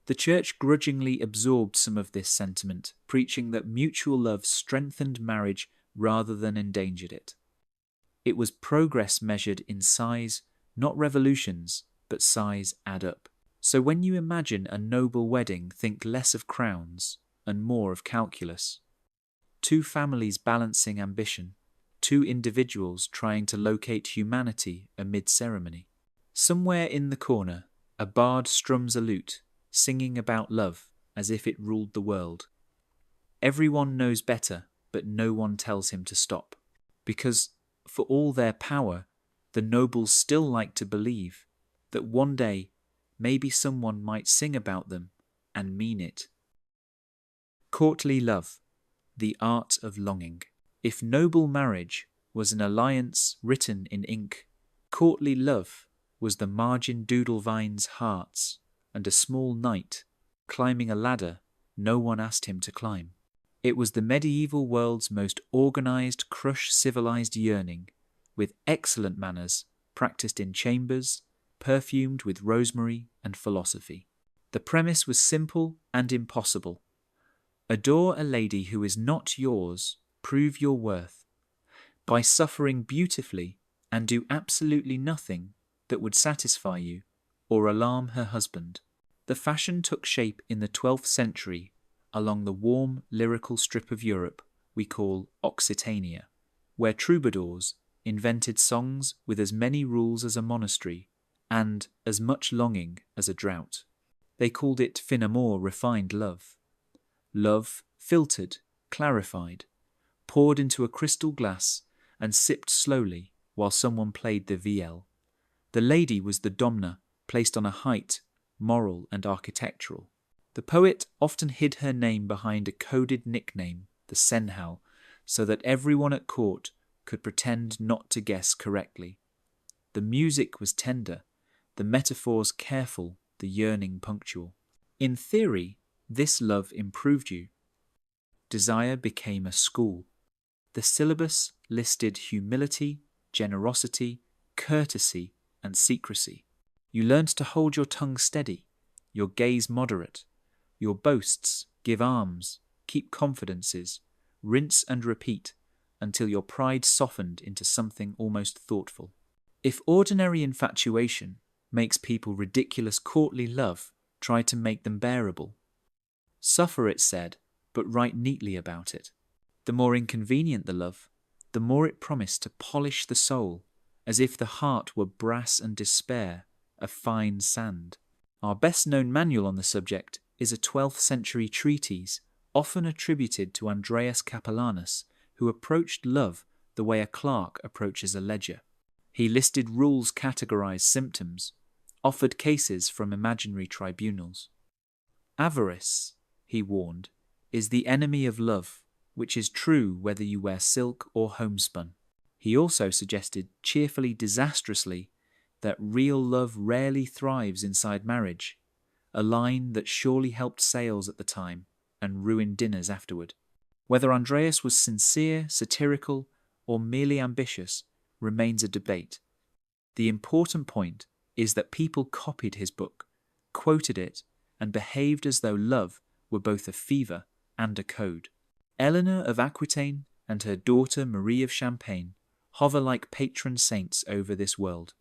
The Church grudgingly absorbed some of this sentiment, preaching that mutual love strengthened marriage rather than endangered it. It was progress measured in size, not revolutions, but size add up. So when you imagine a noble wedding, think less of crowns and more of calculus. Two families balancing ambition, two individuals trying to locate humanity amid ceremony. Somewhere in the corner, a bard strums a lute, singing about love as if it ruled the world. Everyone knows better, but no one tells him to stop. Because, for all their power, the nobles still like to believe that one day maybe someone might sing about them and mean it. Courtly love, the art of longing. If noble marriage was an alliance written in ink, courtly love was the margin Doodlevine's hearts and a small knight climbing a ladder no one asked him to climb. It was the medieval world's most organized, civilized yearning, with excellent manners practiced in chambers, perfumed with rosemary and philosophy. The premise was simple and impossible. Adore a lady who is not yours, prove your worth, by suffering beautifully and do absolutely nothing that would satisfy you or alarm her husband. The fashion took shape in the 12th century along the warm lyrical strip of Europe we call Occitania, where troubadours invented songs with as many rules as a monastery and as much longing as a drought. They called it fin amour, refined love. Love filtered, clarified, poured into a crystal glass and sipped slowly while someone played the vielle. The lady was the domna, placed on a height, moral and architectural. The poet often hid her name behind a coded nickname, the senhal, so that everyone at court could pretend not to guess correctly. The music was tender, the metaphors careful, the yearning punctual. In theory, this love improved you. Desire became a school. The syllabus listed humility, generosity, courtesy, and secrecy. You learned to hold your tongue steady, your gaze moderate, your boasts give alms, keep confidences, rinse and repeat, until your pride softened into something almost thoughtful. If ordinary infatuation makes people ridiculous, courtly love try to make them bearable. Suffer, it said, but write neatly about it. The more inconvenient the love, the more it promised to polish the soul, as if the heart were brass and despair, a fine sand. Our best-known manual on the subject is a 12th century treatise, often attributed to Andreas Capellanus, who approached love the way a clerk approaches a ledger. He listed rules, categorized symptoms, offered cases from imaginary tribunals. Avarice, he warned, is the enemy of love, which is true whether you wear silk or homespun. He also suggested, cheerfully disastrously, that real love rarely thrives inside marriage, a line that surely helped sales at the time and ruined dinners afterward. Whether Andreas was sincere, satirical, or merely ambitious remains a debate. The important point is that people copied his book, quoted it, and behaved as though love were both a fever and a code. Eleanor of Aquitaine and her daughter Marie of Champagne hover like patron saints over this world,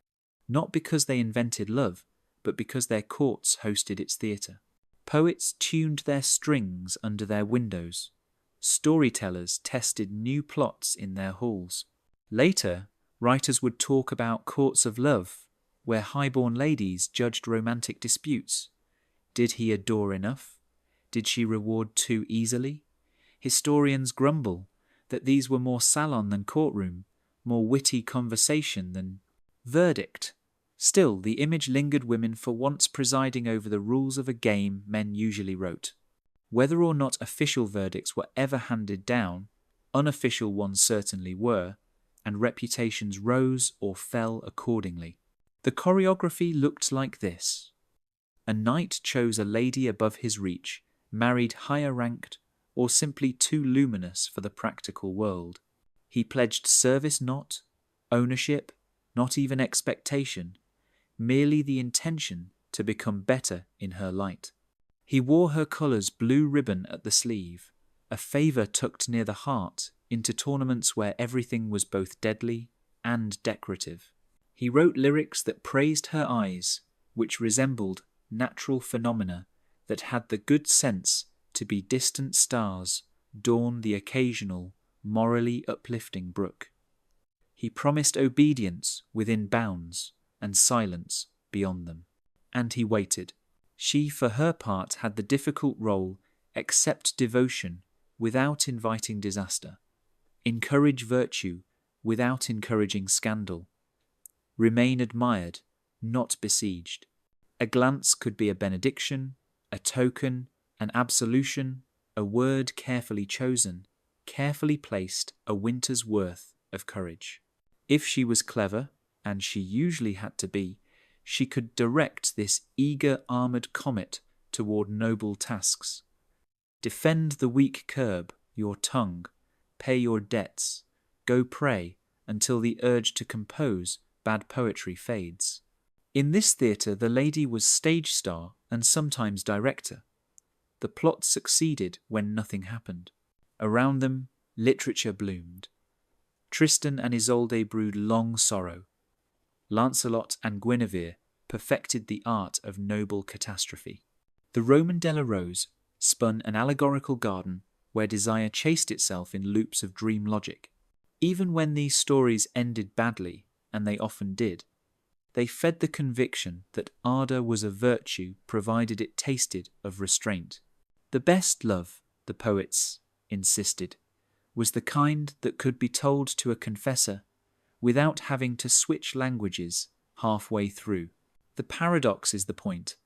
not because they invented love, but because their courts hosted its theatre. Poets tuned their strings under their windows. Storytellers tested new plots in their halls. Later, writers would talk about courts of love, where highborn ladies judged romantic disputes. Did he adore enough? Did she reward too easily? Historians grumble that these were more salon than courtroom, more witty conversation than verdict. Still, the image lingered women for once presiding over the rules of a game men usually wrote. Whether or not official verdicts were ever handed down, unofficial ones certainly were, and reputations rose or fell accordingly. The choreography looked like this. A knight chose a lady above his reach, married higher ranked, or simply too luminous for the practical world. He pledged service not, ownership, not even expectation, merely the intention to become better in her light. He wore her colours blue ribbon at the sleeve, a favour tucked near the heart into tournaments where everything was both deadly and decorative. He wrote lyrics that praised her eyes, which resembled natural phenomena that had the good sense to be distant stars dawn the occasional, morally uplifting brook. He promised obedience within bounds and silence beyond them. And he waited. She, for her part, had the difficult role: accept devotion without inviting disaster, encourage virtue without encouraging scandal, remain admired, not besieged. A glance could be a benediction, a token, an absolution, a word carefully chosen, carefully placed, a winter's worth of courage. If she was clever, and she usually had to be, she could direct this eager armoured comet toward noble tasks. Defend the weak curb, your tongue, pay your debts, go pray until the urge to compose bad poetry fades. In this theatre the lady was stage star and sometimes director. The plot succeeded when nothing happened. Around them, literature bloomed. Tristan and Isolde brewed long sorrow. Lancelot and Guinevere perfected the art of noble catastrophe. The Roman Della Rose spun an allegorical garden where desire chased itself in loops of dream logic. Even when these stories ended badly, and they often did, they fed the conviction that ardour was a virtue provided it tasted of restraint. The best love, the poets insisted, was the kind that could be told to a confessor without having to switch languages halfway through. The paradox is the point.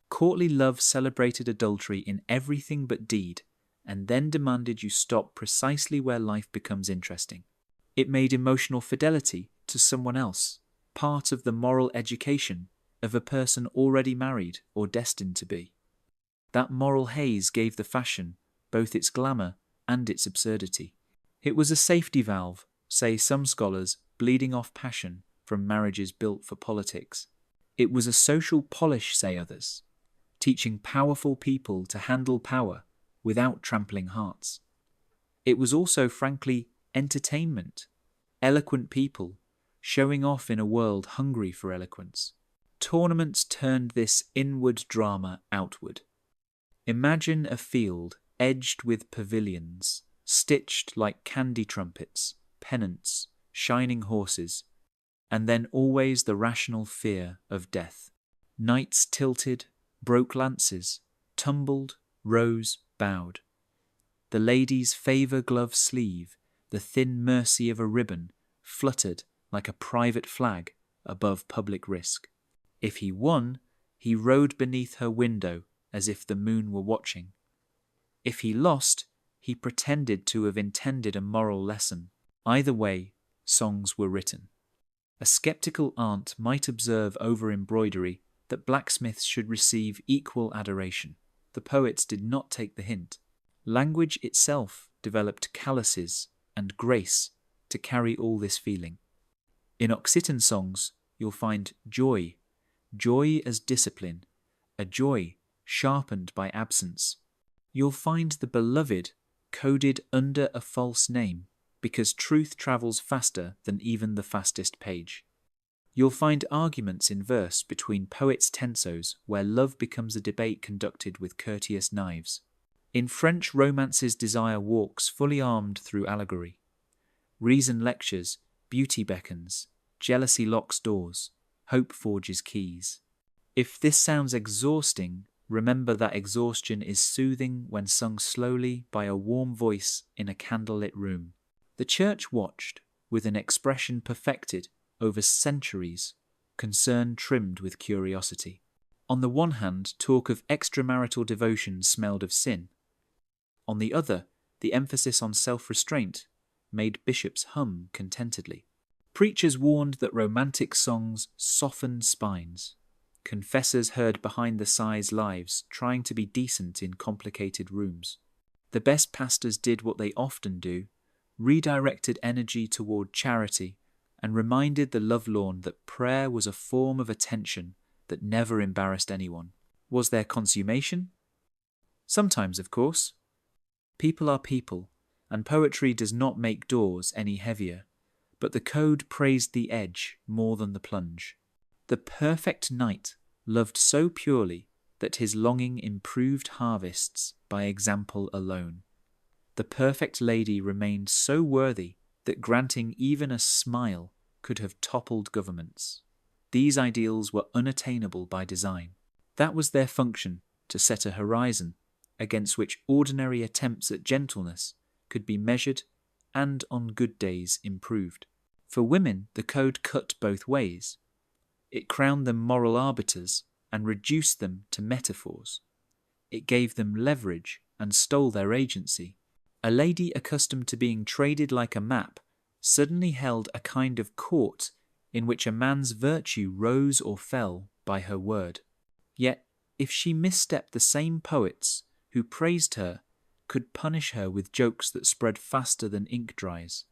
Courtly love celebrated adultery in everything but deed, and then demanded you stop precisely where life becomes interesting. It made emotional fidelity to someone else part of the moral education of a person already married or destined to be. That moral haze gave the fashion both its glamour and its absurdity. It was a safety valve, say some scholars, bleeding off passion from marriages built for politics. It was a social polish, say others, teaching powerful people to handle power without trampling hearts. It was also, frankly, entertainment, eloquent people showing off in a world hungry for eloquence. Tournaments turned this inward drama outward. Imagine a field edged with pavilions, stitched like candy trumpets, pennants, shining horses, and then always the rational fear of death. Knights tilted, broke lances, tumbled, rose, bowed. The lady's favour glove sleeve, the thin mercy of a ribbon, fluttered like a private flag above public risk. If he won, he rode beneath her window as if the moon were watching. If he lost, he pretended to have intended a moral lesson. Either way, songs were written. A sceptical aunt might observe over embroidery that blacksmiths should receive equal adoration. The poets did not take the hint. Language itself developed calluses and grace to carry all this feeling. In Occitan songs, you'll find joy, joy as discipline, a joy sharpened by absence. You'll find the beloved coded under a false name, because truth travels faster than even the fastest page. You'll find arguments in verse between poets' tensos where love becomes a debate conducted with courteous knives. In French romances, desire walks fully armed through allegory. Reason lectures, beauty beckons, jealousy locks doors, hope forges keys. If this sounds exhausting, remember that exhaustion is soothing when sung slowly by a warm voice in a candlelit room. The church watched, with an expression perfected over centuries, concern trimmed with curiosity. On the one hand, talk of extramarital devotion smelled of sin. On the other, the emphasis on self-restraint made bishops hum contentedly. Preachers warned that romantic songs softened spines. Confessors heard behind the sighs lives trying to be decent in complicated rooms. The best pastors did what they often do, redirected energy toward charity, and reminded the lovelorn that prayer was a form of attention that never embarrassed anyone. Was there consummation? Sometimes, of course. People are people, and poetry does not make doors any heavier, but the code praised the edge more than the plunge. The perfect knight loved so purely that his longing improved harvests by example alone. The perfect lady remained so worthy that granting even a smile could have toppled governments. These ideals were unattainable by design. That was their function, to set a horizon against which ordinary attempts at gentleness could be measured and on good days improved. For women, the code cut both ways. It crowned them moral arbiters and reduced them to metaphors. It gave them leverage and stole their agency. A lady accustomed to being traded like a map suddenly held a kind of court in which a man's virtue rose or fell by her word. Yet, if she misstepped, the same poets who praised her could punish her with jokes that spread faster than ink dries.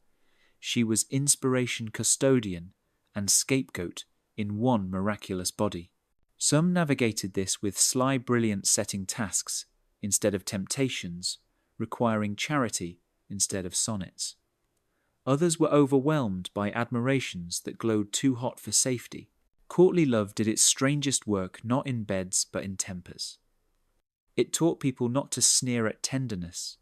She was inspiration custodian and scapegoat in one miraculous body. Some navigated this with sly brilliance, setting tasks instead of temptations, requiring charity instead of sonnets. Others were overwhelmed by admirations that glowed too hot for safety. Courtly love did its strangest work not in beds but in tempers. It taught people not to sneer at tenderness,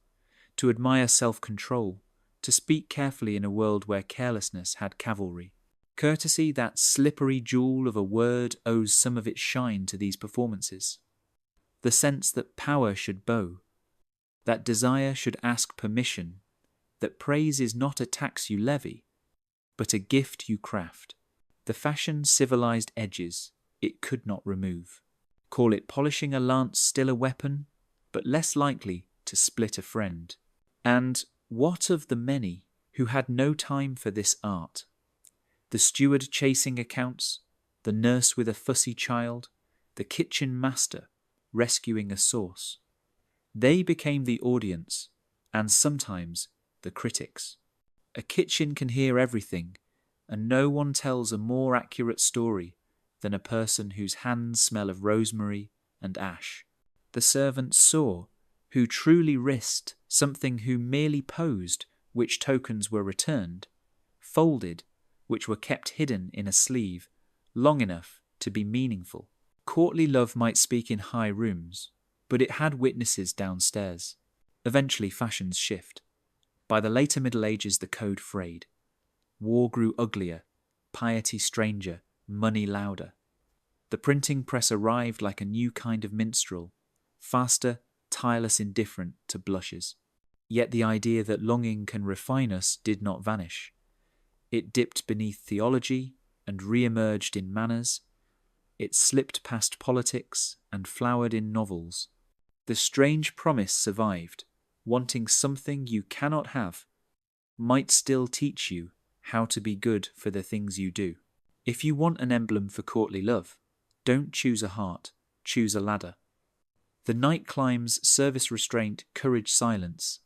to admire self-control, to speak carefully in a world where carelessness had cavalry. Courtesy, that slippery jewel of a word, owes some of its shine to these performances. The sense that power should bow, that desire should ask permission, that praise is not a tax you levy, but a gift you craft. The fashioned civilized edges it could not remove. Call it polishing a lance, still a weapon, but less likely to split a friend. And what of the many who had no time for this art? The steward chasing accounts, the nurse with a fussy child, the kitchen master rescuing a sauce. They became the audience, and sometimes the critics. A kitchen can hear everything, and no one tells a more accurate story than a person whose hands smell of rosemary and ash. The servant saw, who truly risked something, who merely posed, which tokens were returned, folded, which were kept hidden in a sleeve, long enough to be meaningful. Courtly love might speak in high rooms, but it had witnesses downstairs. Eventually fashions shift. By the later Middle Ages, the code frayed. War grew uglier, piety stranger, money louder. The printing press arrived like a new kind of minstrel, faster, tireless, indifferent to blushes. Yet the idea that longing can refine us did not vanish. It dipped beneath theology and re-emerged in manners. It slipped past politics and flowered in novels. The strange promise survived. Wanting something you cannot have might still teach you how to be good for the things you do. If you want an emblem for courtly love, don't choose a heart, choose a ladder. The knight climbs service restraint, courage silence,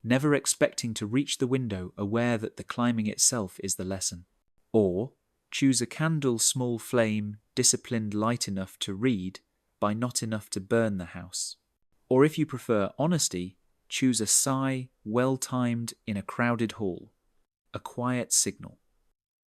never expecting to reach the window, aware that the climbing itself is the lesson. Or choose a candle, small flame, disciplined light enough to read, by not enough to burn the house. Or if you prefer honesty, choose a sigh, well-timed in a crowded hall, a quiet signal.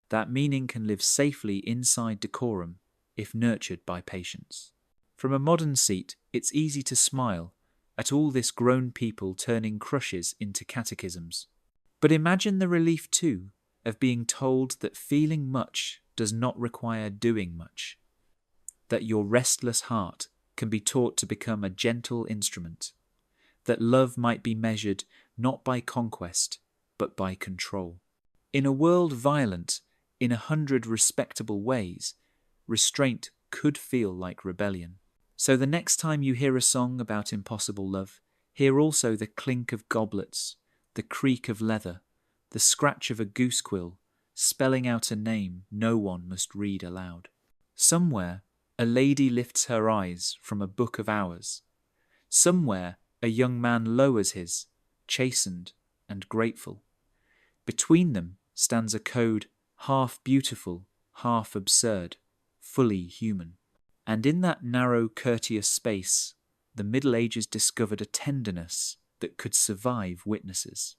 That meaning can live safely inside decorum if nurtured by patience. From a modern seat, it's easy to smile at all this grown people turning crushes into catechisms. But imagine the relief too of being told that feeling much does not require doing much, that your restless heart can be taught to become a gentle instrument, that love might be measured not by conquest but by control. In a world violent in 100 respectable ways, restraint could feel like rebellion. So the next time you hear a song about impossible love, hear also the clink of goblets, the creak of leather, the scratch of a goose quill, spelling out a name no one must read aloud. Somewhere, a lady lifts her eyes from a book of hours. Somewhere, a young man lowers his, chastened and grateful. Between them stands a code half beautiful, half absurd, fully human. And in that narrow, courteous space, the Middle Ages discovered a tenderness that could survive witnesses.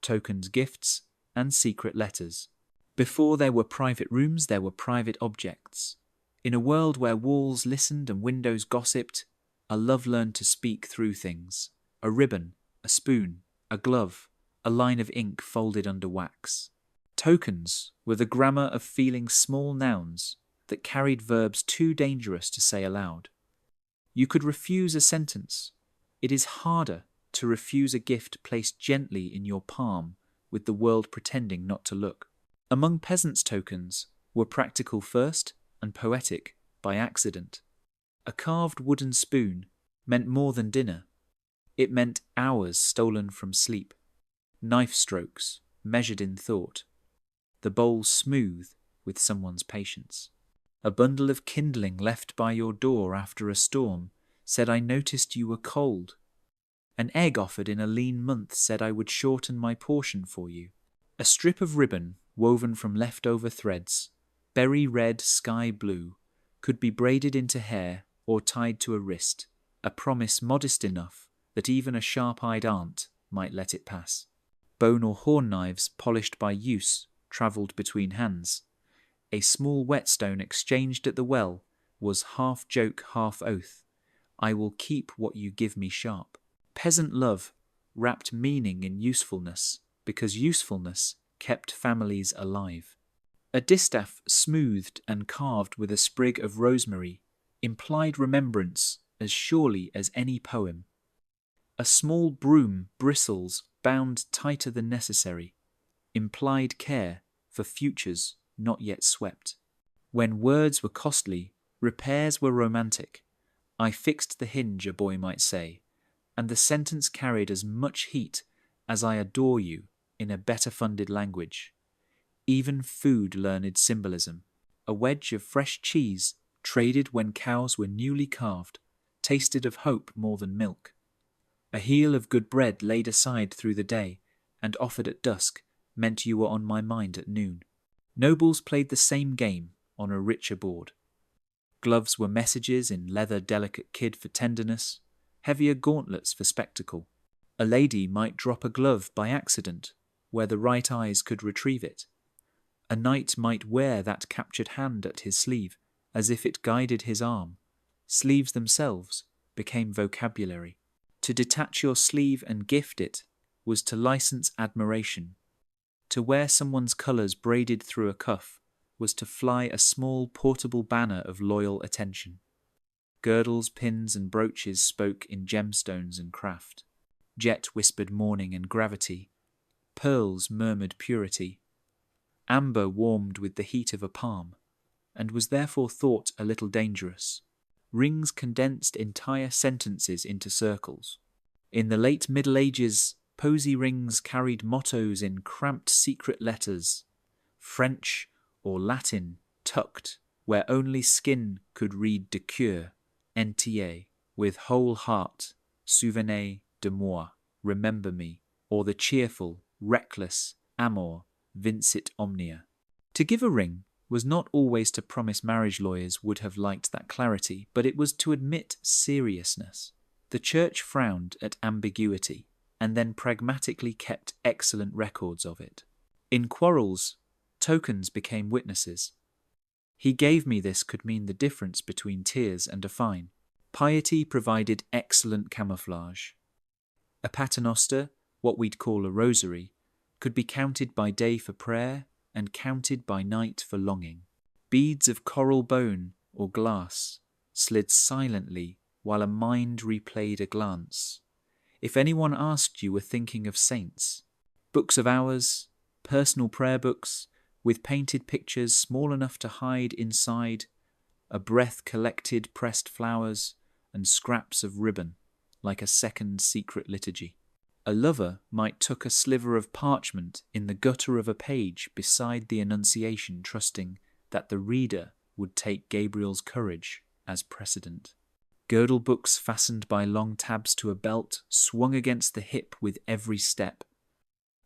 Tokens, gifts, and secret letters. Before there were private rooms, there were private objects. In a world where walls listened and windows gossiped, a love learned to speak through things. A ribbon, a spoon, a glove, a line of ink folded under wax. Tokens were the grammar of feeling small nouns that carried verbs too dangerous to say aloud. You could refuse a sentence. It is harder to refuse a gift placed gently in your palm with the world pretending not to look. Among peasants' tokens were practical first and poetic by accident. A carved wooden spoon meant more than dinner. It meant hours stolen from sleep, knife strokes measured in thought, the bowl smooth with someone's patience. A bundle of kindling left by your door after a storm said, "I noticed you were cold." An egg offered in a lean month said, "I would shorten my portion for you." A strip of ribbon woven from leftover threads, berry red, sky blue, could be braided into hair or tied to a wrist, a promise modest enough that even a sharp-eyed aunt might let it pass. Bone or horn knives polished by use travelled between hands. A small whetstone exchanged at the well was half joke, half oath. "I will keep what you give me sharp." Peasant love wrapped meaning in usefulness, because usefulness kept families alive. A distaff smoothed and carved with a sprig of rosemary implied remembrance as surely as any poem. A small broom bristles bound tighter than necessary implied care for futures not yet swept. When words were costly, repairs were romantic. "I fixed the hinge," a boy might say, and the sentence carried as much heat as "I adore you" in a better funded language. Even food learned symbolism. A wedge of fresh cheese, traded when cows were newly calved, tasted of hope more than milk. A heel of good bread laid aside through the day and offered at dusk meant you were on my mind at noon. Nobles played the same game on a richer board. Gloves were messages in leather, delicate kid for tenderness, heavier gauntlets for spectacle. A lady might drop a glove by accident where the right eyes could retrieve it. A knight might wear that captured hand at his sleeve as if it guided his arm. Sleeves themselves became vocabulary. To detach your sleeve and gift it was to license admiration. To wear someone's colours braided through a cuff was to fly a small portable banner of loyal attention. Girdles, pins and brooches spoke in gemstones and craft. Jet whispered mourning and gravity. Pearls murmured purity. Amber warmed with the heat of a palm, and was therefore thought a little dangerous. Rings condensed entire sentences into circles. In the late Middle Ages, posy rings carried mottos in cramped secret letters, French or Latin tucked, where only skin could read de cœur, entier, with whole heart, souvenez de moi, remember me, or the cheerful, reckless, amor, vincit omnia. To give a ring was not always to promise. Marriage lawyers would have liked that clarity, but it was to admit seriousness. The church frowned at ambiguity, and then pragmatically kept excellent records of it. In quarrels, tokens became witnesses. He gave me this could mean the difference between tears and a fine. Piety provided excellent camouflage. A paternoster, what we'd call a rosary, could be counted by day for prayer and counted by night for longing. Beads of coral bone or glass slid silently while a mind replayed a glance. If anyone asked you were thinking of saints, books of hours, personal prayer books, with painted pictures small enough to hide inside, a breath collected pressed flowers and scraps of ribbon, like a second secret liturgy. A lover might tuck a sliver of parchment in the gutter of a page beside the Annunciation, trusting that the reader would take Gabriel's courage as precedent. Girdle books fastened by long tabs to a belt swung against the hip with every step.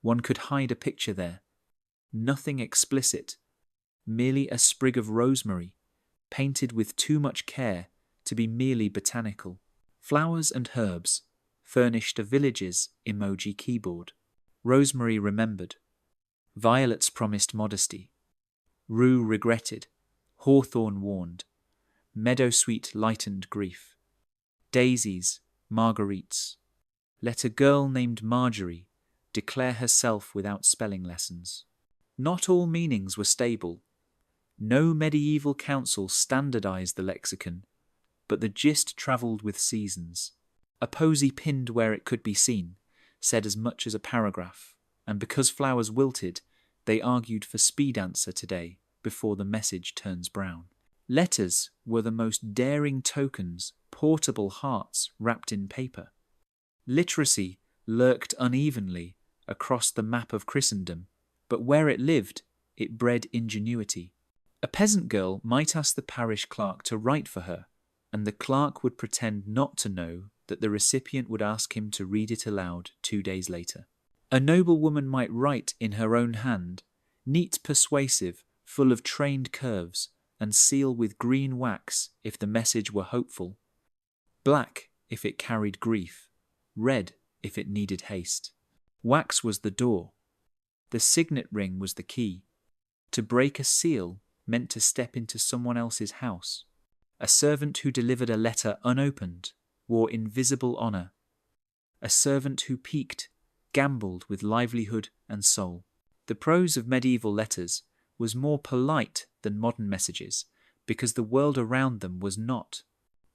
One could hide a picture there. Nothing explicit, merely a sprig of rosemary, painted with too much care to be merely botanical. Flowers and herbs furnished a village's emoji keyboard. Rosemary remembered. Violets promised modesty. Rue regretted. Hawthorn warned. Meadowsweet lightened grief. Daisies, marguerites. Let a girl named Marjorie declare herself without spelling lessons. Not all meanings were stable. No medieval council standardized the lexicon, but the gist travelled with seasons. A posy pinned where it could be seen said as much as a paragraph, and because flowers wilted, they argued for speed answer today before the message turns brown. Letters were the most daring tokens, portable hearts wrapped in paper. Literacy lurked unevenly across the map of Christendom, but where it lived, it bred ingenuity. A peasant girl might ask the parish clerk to write for her, and the clerk would pretend not to know that the recipient would ask him to read it aloud 2 days later. A noblewoman might write in her own hand, neat, persuasive, full of trained curves, and seal with green wax if the message were hopeful, black if it carried grief, red if it needed haste. Wax was the door. The signet ring was the key. To break a seal meant to step into someone else's house. A servant who delivered a letter unopened wore invisible honour. A servant who peeked gambled with livelihood and soul. The prose of medieval letters was more polite than modern messages because the world around them was not.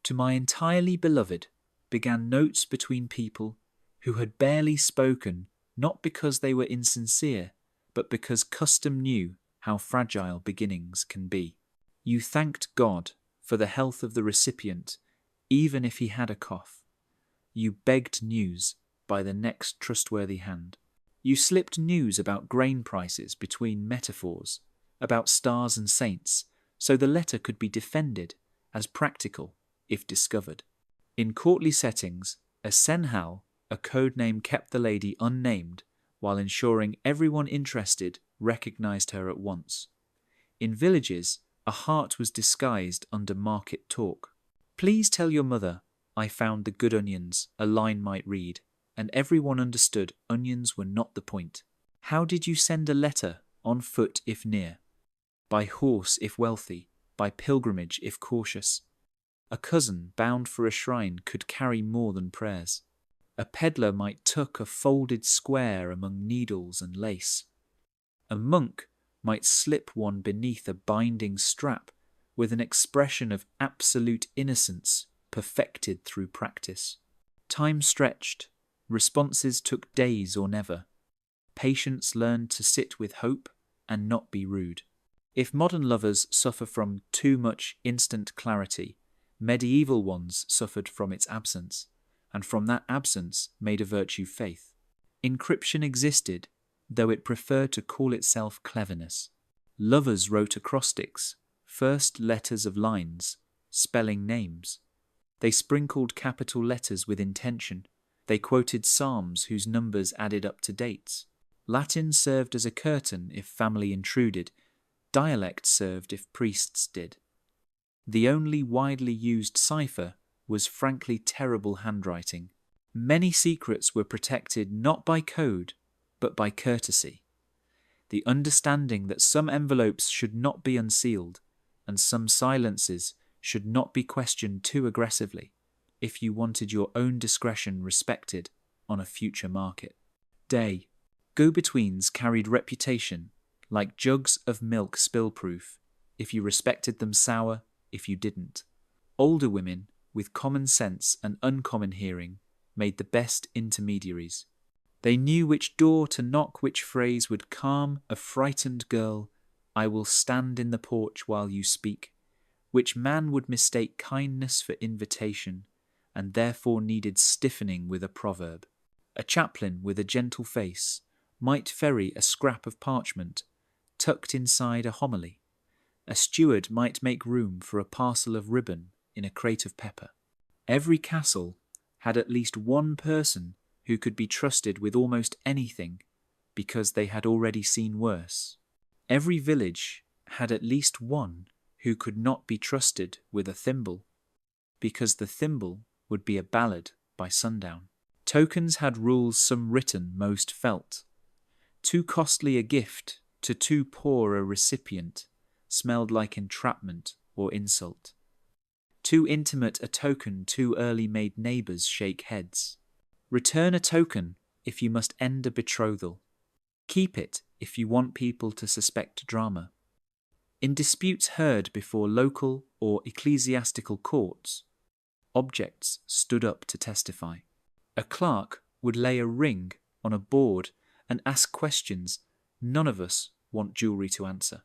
To my entirely beloved began notes between people who had barely spoken, not because they were insincere, but because custom knew how fragile beginnings can be. You thanked God for the health of the recipient, even if he had a cough. You begged news by the next trustworthy hand. You slipped news about grain prices between metaphors, about stars and saints, so the letter could be defended as practical if discovered. In courtly settings, a senhal, a code name, kept the lady unnamed while ensuring everyone interested recognized her at once. In villages, a heart was disguised under market talk. Please tell your mother I found the good onions, a line might read, and everyone understood onions were not the point. How did you send a letter, on foot if near? By horse if wealthy, by pilgrimage if cautious. A cousin bound for a shrine could carry more than prayers. A peddler might tuck a folded square among needles and lace. A monk might slip one beneath a binding strap with an expression of absolute innocence perfected through practice. Time stretched, responses took days or never. Patience learned to sit with hope and not be rude. If modern lovers suffer from too much instant clarity, medieval ones suffered from its absence, and from that absence made a virtue faith. Encryption existed, though it preferred to call itself cleverness. Lovers wrote acrostics, first letters of lines, spelling names. They sprinkled capital letters with intention. They quoted psalms whose numbers added up to dates. Latin served as a curtain if family intruded. Dialect served if priests did. The only widely used cipher was frankly terrible handwriting. Many secrets were protected not by code, but by courtesy. The understanding that some envelopes should not be unsealed, and some silences should not be questioned too aggressively, if you wanted your own discretion respected on a future market. Day. Go-betweens carried reputation, like jugs of milk spill-proof, if you respected them sour, if you didn't. Older women, with common sense and uncommon hearing, made the best intermediaries. They knew which door to knock, which phrase would calm a frightened girl, I will stand in the porch while you speak, which man would mistake kindness for invitation, and therefore needed stiffening with a proverb. A chaplain with a gentle face might ferry a scrap of parchment tucked inside a homily. A steward might make room for a parcel of ribbon in a crate of pepper. Every castle had at least one person who could be trusted with almost anything because they had already seen worse. Every village had at least one who could not be trusted with a thimble because the thimble would be a ballad by sundown. Tokens had rules some written, most felt. Too costly a gift to too poor a recipient smelled like entrapment or insult. Too intimate a token too early made neighbours shake heads. Return a token if you must end a betrothal. Keep it if you want people to suspect drama. In disputes heard before local or ecclesiastical courts, objects stood up to testify. A clerk would lay a ring on a board and ask questions none of us want jewellery to answer.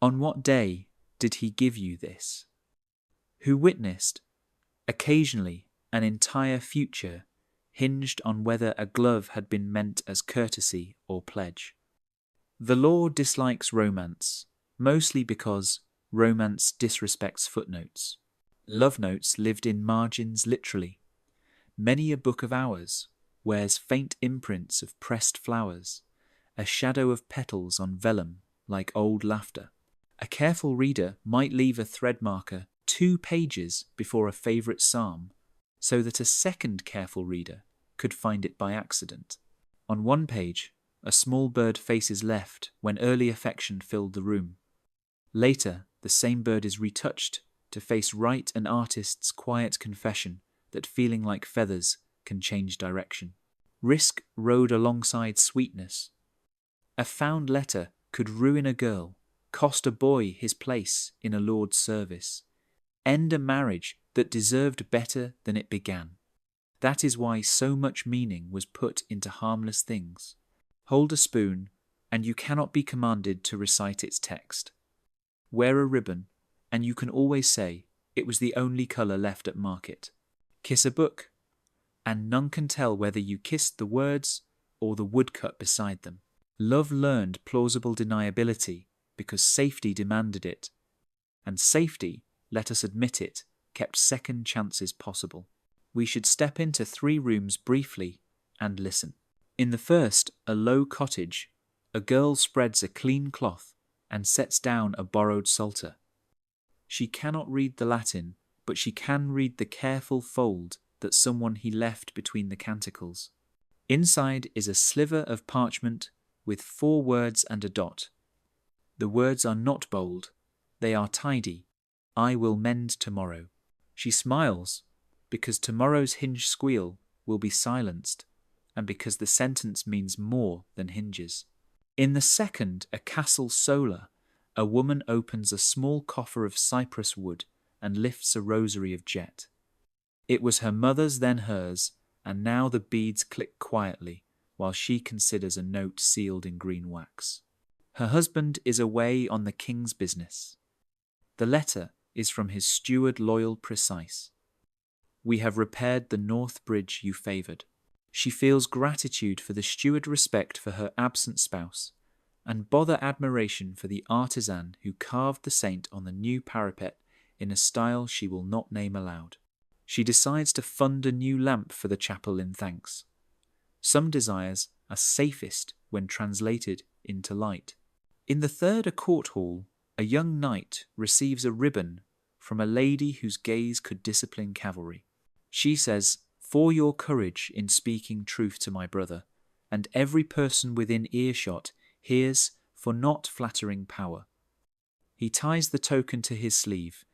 On what day did he give you this? Who witnessed? Occasionally, an entire future hinged on whether a glove had been meant as courtesy or pledge. The law dislikes romance, mostly because romance disrespects footnotes. Love notes lived in margins literally. Many a book of hours wears faint imprints of pressed flowers, a shadow of petals on vellum like old laughter. A careful reader might leave a thread marker 2 pages before a favourite psalm, so that a second careful reader could find it by accident. On one page, a small bird faces left when early affection filled the room. Later, the same bird is retouched to face right an artist's quiet confession that feeling like feathers can change direction. Risk rode alongside sweetness. A found letter could ruin a girl, cost a boy his place in a lord's service, end a marriage that deserved better than it began. That is why so much meaning was put into harmless things. Hold a spoon, and you cannot be commanded to recite its text. Wear a ribbon, and you can always say it was the only colour left at market. Kiss a book, and none can tell whether you kissed the words or the woodcut beside them. Love learned plausible deniability because safety demanded it, and safety, let us admit it, kept second chances possible. We should step into 3 rooms briefly and listen. In the first, a low cottage, a girl spreads a clean cloth and sets down a borrowed psalter. She cannot read the Latin, but she can read the careful fold that someone he left between the canticles. Inside is a sliver of parchment with 4 words and a dot. The words are not bold, they are tidy. I will mend tomorrow. She smiles, because tomorrow's hinge squeal will be silenced, and because the sentence means more than hinges. In the second, A Castle Solar, a woman opens a small coffer of cypress wood and lifts a rosary of jet. It was her mother's, then hers, and now the beads click quietly while she considers a note sealed in green wax. Her husband is away on the king's business. The letter is from his steward loyal precise. We have repaired the north bridge you favoured. She feels gratitude for the steward, respect for her absent spouse, and bother admiration for the artisan who carved the saint on the new parapet in a style she will not name aloud. She decides to fund a new lamp for the chapel in thanks. Some desires are safest when translated into light. In the third, A Court Hall, a young knight receives a ribbon from a lady whose gaze could discipline cavalry. She says, "For your courage in speaking truth to my brother, and every person within earshot hears for not flattering power." He ties the token to his sleeve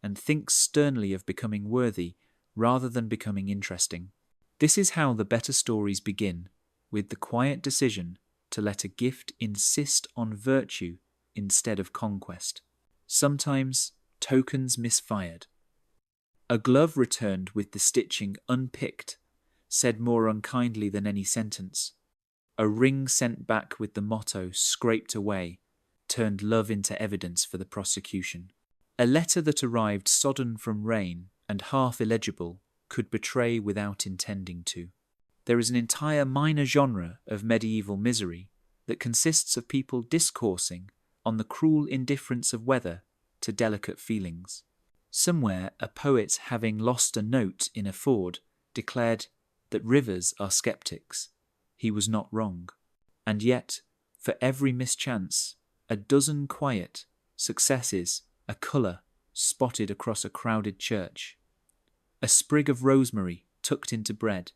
and thinks sternly of becoming worthy rather than becoming interesting. This is how the better stories begin, with the quiet decision to let a gift insist on virtue instead of conquest. Sometimes tokens misfired. A glove returned with the stitching unpicked said more unkindly than any sentence. A ring sent back with the motto scraped away turned love into evidence for the prosecution. A letter that arrived sodden from rain and half illegible could betray without intending to. There is an entire minor genre of medieval misery that consists of people discoursing on the cruel indifference of weather to delicate feelings. Somewhere a poet, having lost a note in a ford, declared that rivers are sceptics. He was not wrong. And yet, for every mischance, a dozen quiet successes, a colour spotted across a crowded church, a sprig of rosemary tucked into bread,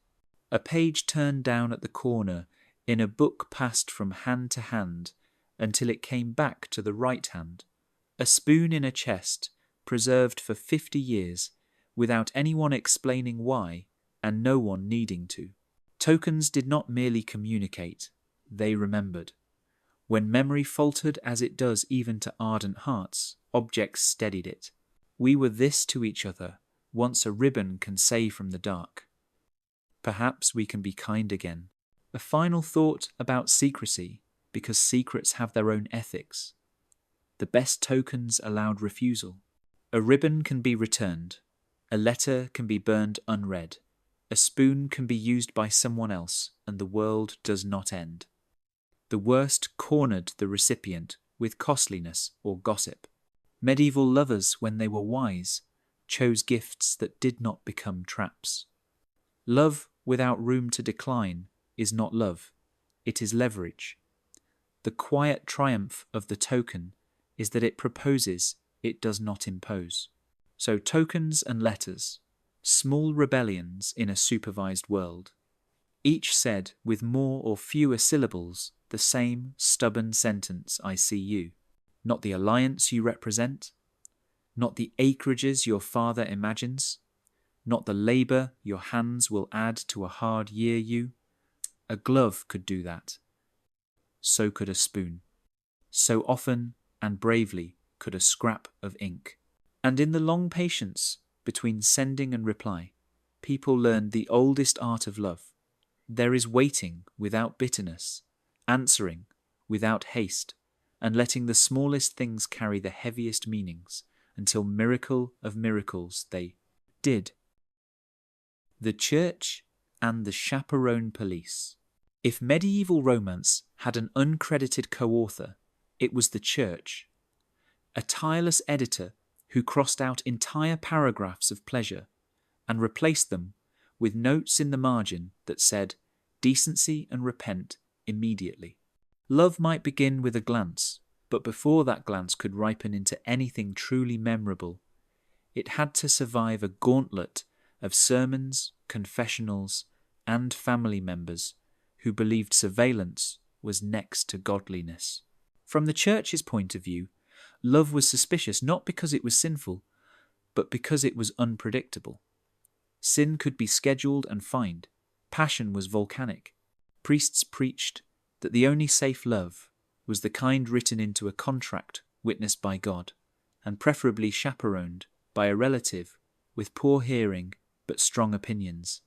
a page turned down at the corner in a book passed from hand to hand until it came back to the right hand, a spoon in a chest preserved for 50 years without anyone explaining why and no one needing to. Tokens did not merely communicate, they remembered. When memory faltered, as it does even to ardent hearts, objects steadied it. We were this to each other, once a ribbon can say from the dark. Perhaps we can be kind again. A final thought about secrecy, because secrets have their own ethics. The best tokens allowed refusal. A ribbon can be returned. A letter can be burned unread. A spoon can be used by someone else, and the world does not end. The worst cornered the recipient with costliness or gossip. Medieval lovers, when they were wise, chose gifts that did not become traps. Love without room to decline is not love, it is leverage. The quiet triumph of the token is that it proposes, it does not impose. So tokens and letters, small rebellions in a supervised world, each said with more or fewer syllables the same stubborn sentence, "I see you," not the alliance you represent, not the acreages your father imagines, not the labour your hands will add to a hard year you. A glove could do that. So could a spoon. So often and bravely could a scrap of ink. And in the long patience between sending and reply, people learned the oldest art of love. There is waiting without bitterness, answering without haste, and letting the smallest things carry the heaviest meanings until miracle of miracles they did. The Church and the Chaperone Police. If medieval romance had an uncredited co-author, it was the Church, a tireless editor who crossed out entire paragraphs of pleasure and replaced them with notes in the margin that said, "Decency and repent immediately." Love might begin with a glance, but before that glance could ripen into anything truly memorable, it had to survive a gauntlet of sermons, confessionals, and family members who believed surveillance was next to godliness. From the Church's point of view, love was suspicious not because it was sinful, but because it was unpredictable. Sin could be scheduled and fined. passion was volcanic. Priests preached that the only safe love was the kind written into a contract witnessed by God, and preferably chaperoned by a relative with poor hearing but strong opinions.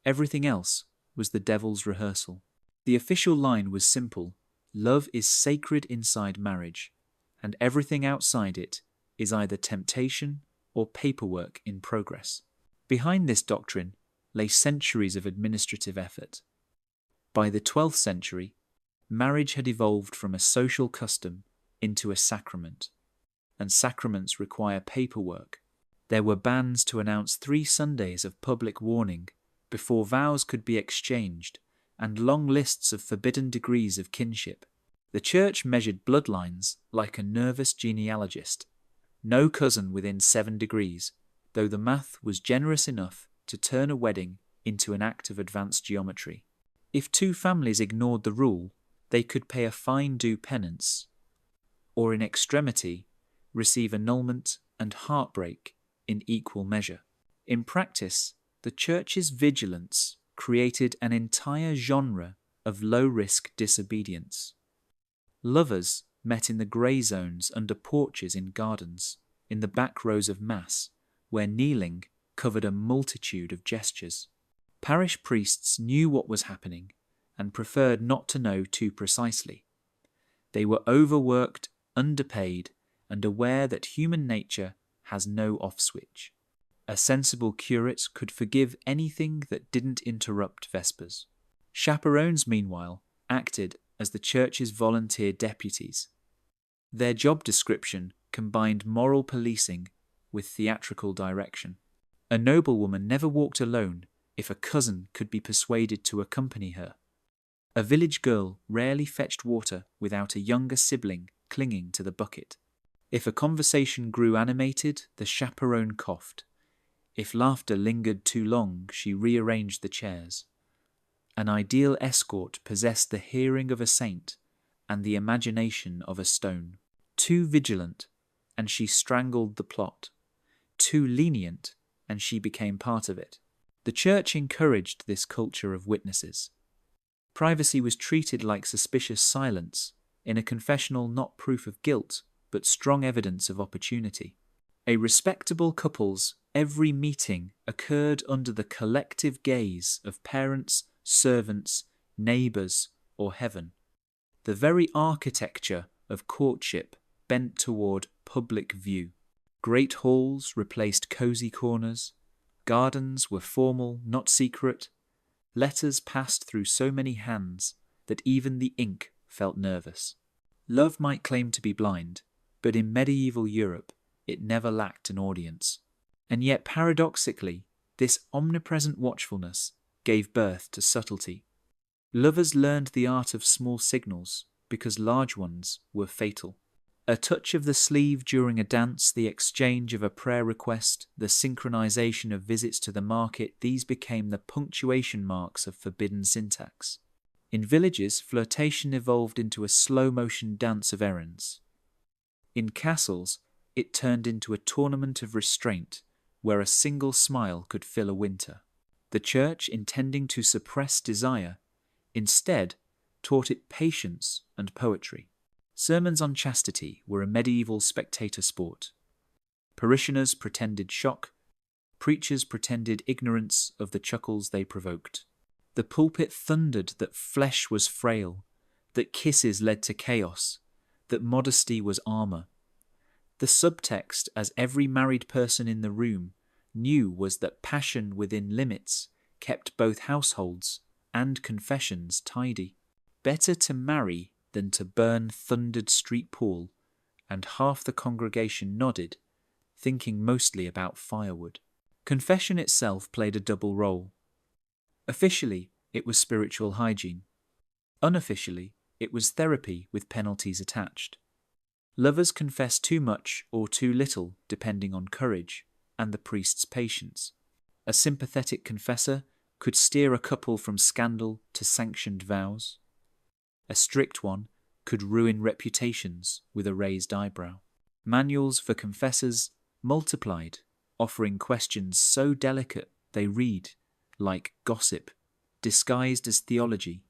Everything else was the devil's rehearsal. The official line was simple: love is sacred inside marriage, and everything outside it is either temptation or paperwork in progress. Behind this doctrine lay centuries of administrative effort. By the 12th century, marriage had evolved from a social custom into a sacrament, and sacraments require paperwork. There were bans to announce 3 Sundays of public warning before vows could be exchanged, and long lists of forbidden degrees of kinship. The church measured bloodlines like a nervous genealogist. No cousin within 7 degrees, though the math was generous enough to turn a wedding into an act of advanced geometry. If 2 families ignored the rule, they could pay a fine, do penance, or in extremity, receive annulment and heartbreak in equal measure. In practice, the church's vigilance created an entire genre of low-risk disobedience. Lovers met in the grey zones under porches in gardens, in the back rows of Mass, where kneeling covered a multitude of gestures. Parish priests knew what was happening and preferred not to know too precisely. They were overworked, underpaid, and aware that human nature has no off switch. A sensible curate could forgive anything that didn't interrupt Vespers. Chaperones, meanwhile, acted as the church's volunteer deputies. Their job description combined moral policing with theatrical direction. A noblewoman never walked alone if a cousin could be persuaded to accompany her. A village girl rarely fetched water without a younger sibling clinging to the bucket. If a conversation grew animated, the chaperone coughed. If laughter lingered too long, she rearranged the chairs. An ideal escort possessed the hearing of a saint and the imagination of a stone. Too vigilant, and she strangled the plot. Too lenient, and she became part of it. The church encouraged this culture of witnesses. Privacy was treated like suspicious silence, in a confessional not proof of guilt, but strong evidence of opportunity. A respectable couple's every meeting occurred under the collective gaze of parents, servants, neighbours, or heaven. The very architecture of courtship bent toward public view. Great halls replaced cosy corners. Gardens were formal, not secret. Letters passed through so many hands that even the ink felt nervous. Love might claim to be blind, but in medieval Europe it never lacked an audience. And yet, paradoxically, this omnipresent watchfulness gave birth to subtlety. Lovers learned the art of small signals because large ones were fatal. A touch of the sleeve during a dance, the exchange of a prayer request, the synchronization of visits to the market, these became the punctuation marks of forbidden syntax. In villages, flirtation evolved into a slow-motion dance of errands. In castles, it turned into a tournament of restraint where a single smile could fill a winter. The church, intending to suppress desire, instead taught it patience and poetry. Sermons on chastity were a medieval spectator sport. Parishioners pretended shock, preachers pretended ignorance of the chuckles they provoked. The pulpit thundered that flesh was frail, that kisses led to chaos, that modesty was armour. The subtext, as every married person in the room knew, was that passion within limits kept both households and confessions tidy. Better to marry than to burn, thundered Street Paul, and half the congregation nodded, thinking mostly about firewood. Confession itself played a double role. Officially, it was spiritual hygiene. Unofficially, it was therapy with penalties attached. Lovers confessed too much or too little, depending on courage and the priest's patience. A sympathetic confessor could steer a couple from scandal to sanctioned vows. A strict one could ruin reputations with a raised eyebrow. Manuals for confessors multiplied, offering questions so delicate they read like gossip disguised as theology.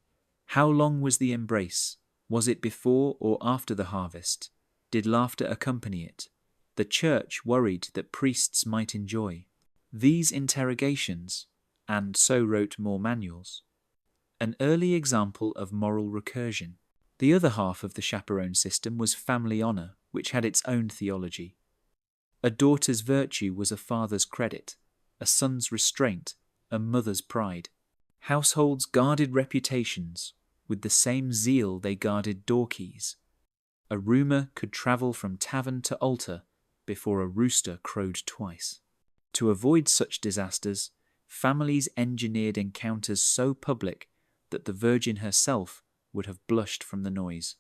How long was the embrace? Was it before or after the harvest? Did laughter accompany it? The church worried that priests might enjoy these interrogations, and so wrote more manuals. An early example of moral recursion. The other half of the chaperone system was family honour, which had its own theology. A daughter's virtue was a father's credit, a son's restraint, a mother's pride. Households guarded reputations with the same zeal they guarded door keys. A rumour could travel from tavern to altar before a rooster crowed twice. To avoid such disasters, families engineered encounters so public that the Virgin herself would have blushed from the noise.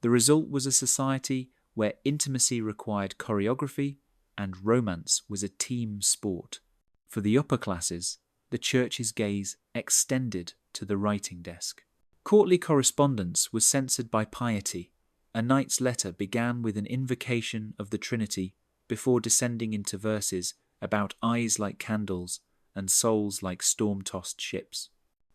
The result was a society where intimacy required choreography and romance was a team sport. For the upper classes, the church's gaze extended to the writing desk. Courtly correspondence was censored by piety. A knight's letter began with an invocation of the Trinity before descending into verses about eyes like candles and souls like storm-tossed ships.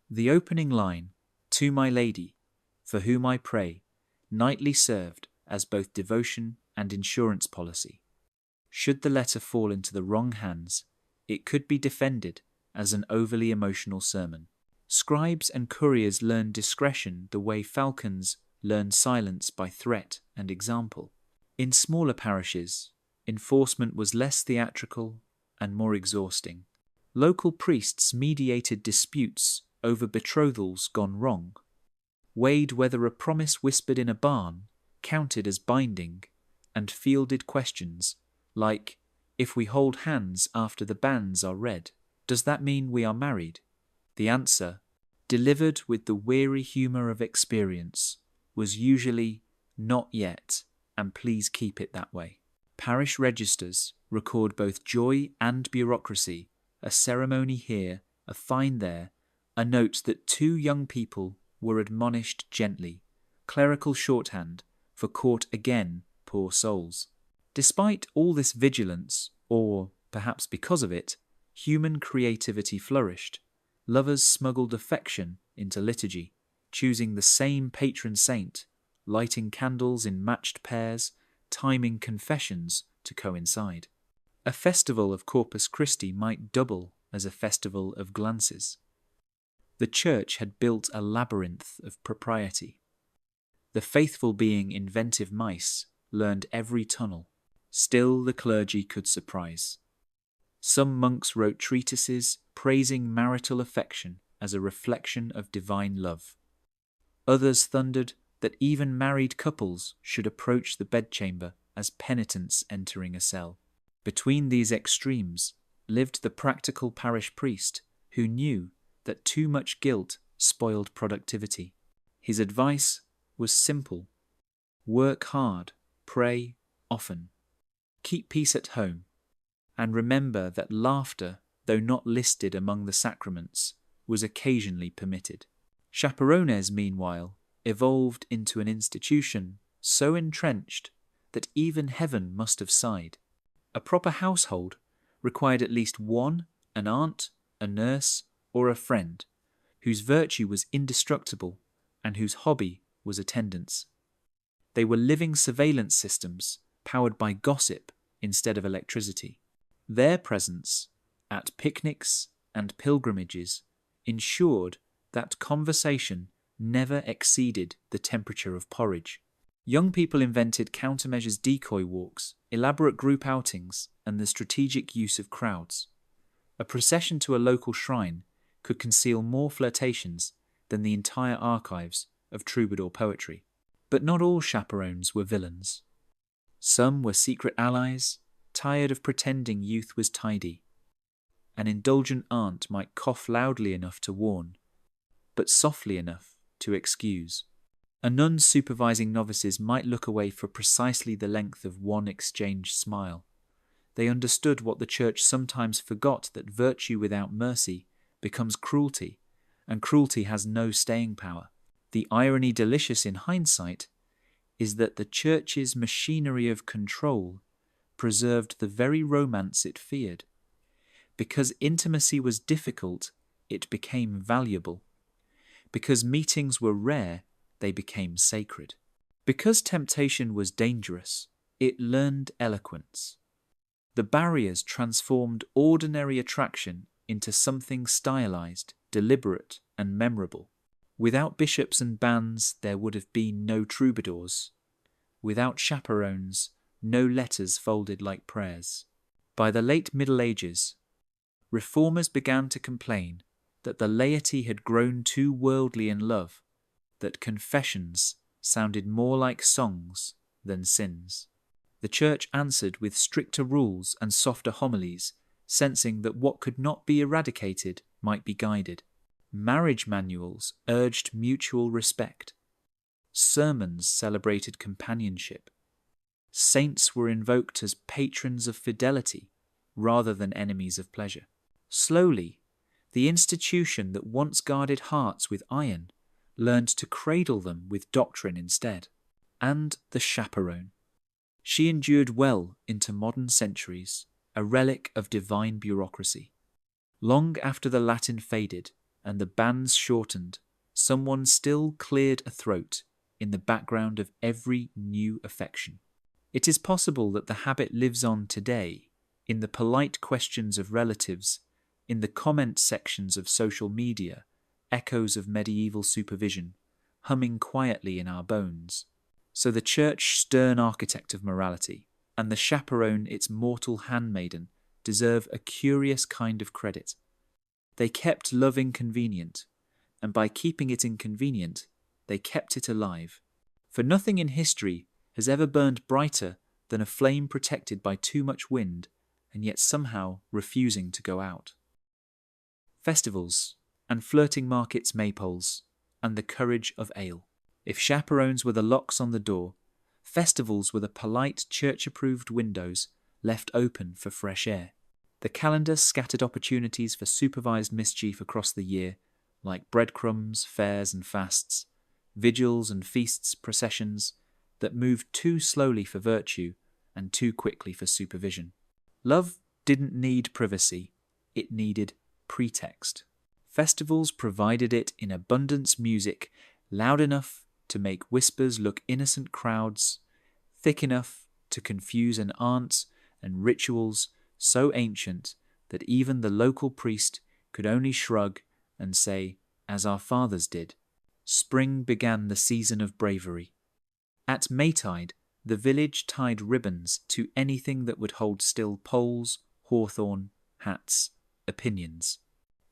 The opening line, "To my lady, for whom I pray," nightly served as both devotion and insurance policy. Should the letter fall into the wrong hands, it could be defended as an overly emotional sermon. Scribes and couriers learned discretion the way falcons learn silence by threat and example. In smaller parishes, enforcement was less theatrical and more exhausting. Local priests mediated disputes over betrothals gone wrong, weighed whether a promise whispered in a barn counted as binding, and fielded questions like, "If we hold hands after the banns are read, does that mean we are married?" The answer, delivered with the weary humour of experience, was usually, "Not yet, and please keep it that way." Parish registers record both joy and bureaucracy, a ceremony here, a fine there, a note that two young people were admonished gently, clerical shorthand for "court again, poor souls." Despite all this vigilance, or perhaps because of it, human creativity flourished. Lovers smuggled affection into liturgy, choosing the same patron saint, lighting candles in matched pairs, timing confessions to coincide. A festival of Corpus Christi might double as a festival of glances. The church had built a labyrinth of propriety. The faithful, being inventive mice, learned every tunnel. Still the clergy could surprise. Some monks wrote treatises praising marital affection as a reflection of divine love. Others thundered that even married couples should approach the bedchamber as penitents entering a cell. Between these extremes lived the practical parish priest who knew that too much guilt spoiled productivity. His advice was simple: work hard, pray often, keep peace at home, and remember that laughter, though not listed among the sacraments, was occasionally permitted. Chaperones, meanwhile, evolved into an institution so entrenched that even heaven must have sighed. A proper household required at least one, an aunt, a nurse, or a friend, whose virtue was indestructible and whose hobby was attendance. They were living surveillance systems powered by gossip instead of electricity. Their presence at picnics and pilgrimages ensured that conversation never exceeded the temperature of porridge. Young people invented countermeasures, decoy walks, elaborate group outings, and the strategic use of crowds. A procession to a local shrine could conceal more flirtations than the entire archives of troubadour poetry. But not all chaperones were villains. Some were secret allies, tired of pretending youth was tidy. An indulgent aunt might cough loudly enough to warn, but softly enough to excuse. A nun supervising novices might look away for precisely the length of one exchanged smile. They understood what the church sometimes forgot, that virtue without mercy becomes cruelty, and cruelty has no staying power. The irony, delicious in hindsight, is that the church's machinery of control preserved the very romance it feared. Because intimacy was difficult, it became valuable. Because meetings were rare, they became sacred. Because temptation was dangerous, it learned eloquence. The barriers transformed ordinary attraction into something stylized, deliberate, and memorable. Without bishops and bands, there would have been no troubadours. Without chaperones, no letters folded like prayers. By the late Middle Ages, reformers began to complain that the laity had grown too worldly in love, that confessions sounded more like songs than sins. The Church answered with stricter rules and softer homilies, sensing that what could not be eradicated might be guided. Marriage manuals urged mutual respect. Sermons celebrated companionship. Saints were invoked as patrons of fidelity rather than enemies of pleasure. Slowly, the institution that once guarded hearts with iron learned to cradle them with doctrine instead. And the chaperone. She endured well into modern centuries, a relic of divine bureaucracy. Long after the Latin faded and the bands shortened, someone still cleared a throat in the background of every new affection. It is possible that the habit lives on today, in the polite questions of relatives, in the comment sections of social media, echoes of medieval supervision, humming quietly in our bones. So the Church, stern architect of morality, and the chaperone, its mortal handmaiden, deserve a curious kind of credit. They kept love inconvenient, and by keeping it inconvenient, they kept it alive. For nothing in history has ever burned brighter than a flame protected by too much wind and yet somehow refusing to go out. Festivals and flirting markets, Maypoles, and the courage of ale. If chaperones were the locks on the door, festivals were the polite church-approved windows left open for fresh air. The calendar scattered opportunities for supervised mischief across the year, like breadcrumbs, fairs and fasts, vigils and feasts, processions that moved too slowly for virtue and too quickly for supervision. Love didn't need privacy, it needed pretext. Festivals provided it in abundance music, loud enough to make whispers look innocent crowds, thick enough to confuse an aunt, and rituals so ancient that even the local priest could only shrug and say, as our fathers did. Spring began the season of bravery. At Maytide, the village tied ribbons to anything that would hold still poles, hawthorn, hats, opinions.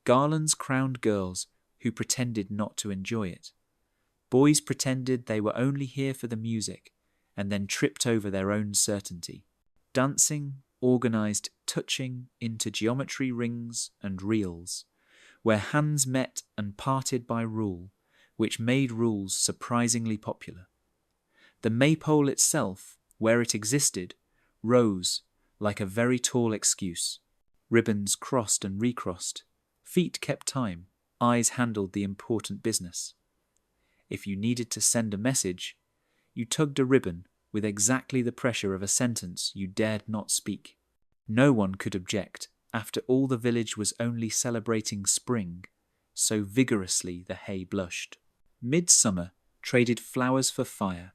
Garlands crowned girls who pretended not to enjoy it. Boys pretended they were only here for the music and then tripped over their own certainty. Dancing organised touching into geometry rings and reels, where hands met and parted by rule, which made rules surprisingly popular. The maypole itself, where it existed, rose like a very tall excuse. Ribbons crossed and recrossed. Feet kept time. Eyes handled the important business. If you needed to send a message, you tugged a ribbon with exactly the pressure of a sentence you dared not speak. No one could object, after all the village was only celebrating spring, so vigorously the hay blushed. Midsummer traded flowers for fire.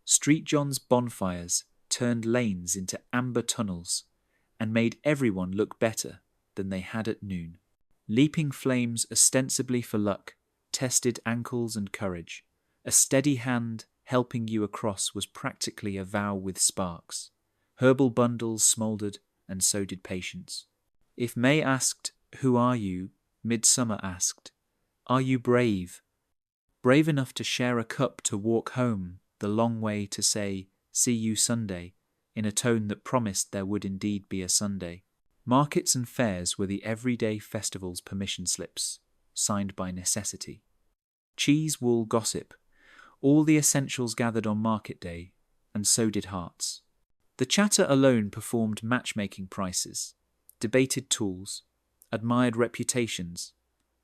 Street John's bonfires turned lanes into amber tunnels and made everyone look better than they had at noon. Leaping flames ostensibly for luck tested ankles and courage. A steady hand helping you across was practically a vow with sparks. Herbal bundles smouldered, and so did patience. If May asked, "Who are you?" Midsummer asked, "Are you brave? Brave enough to share a cup to walk home the long way to say, 'See you Sunday,' in a tone that promised there would indeed be a Sunday." Markets and fairs were the everyday festival's permission slips, signed by necessity. Cheese, wool, gossip, all the essentials gathered on market day, and so did hearts. The chatter alone performed matchmaking prices, debated tools, admired reputations,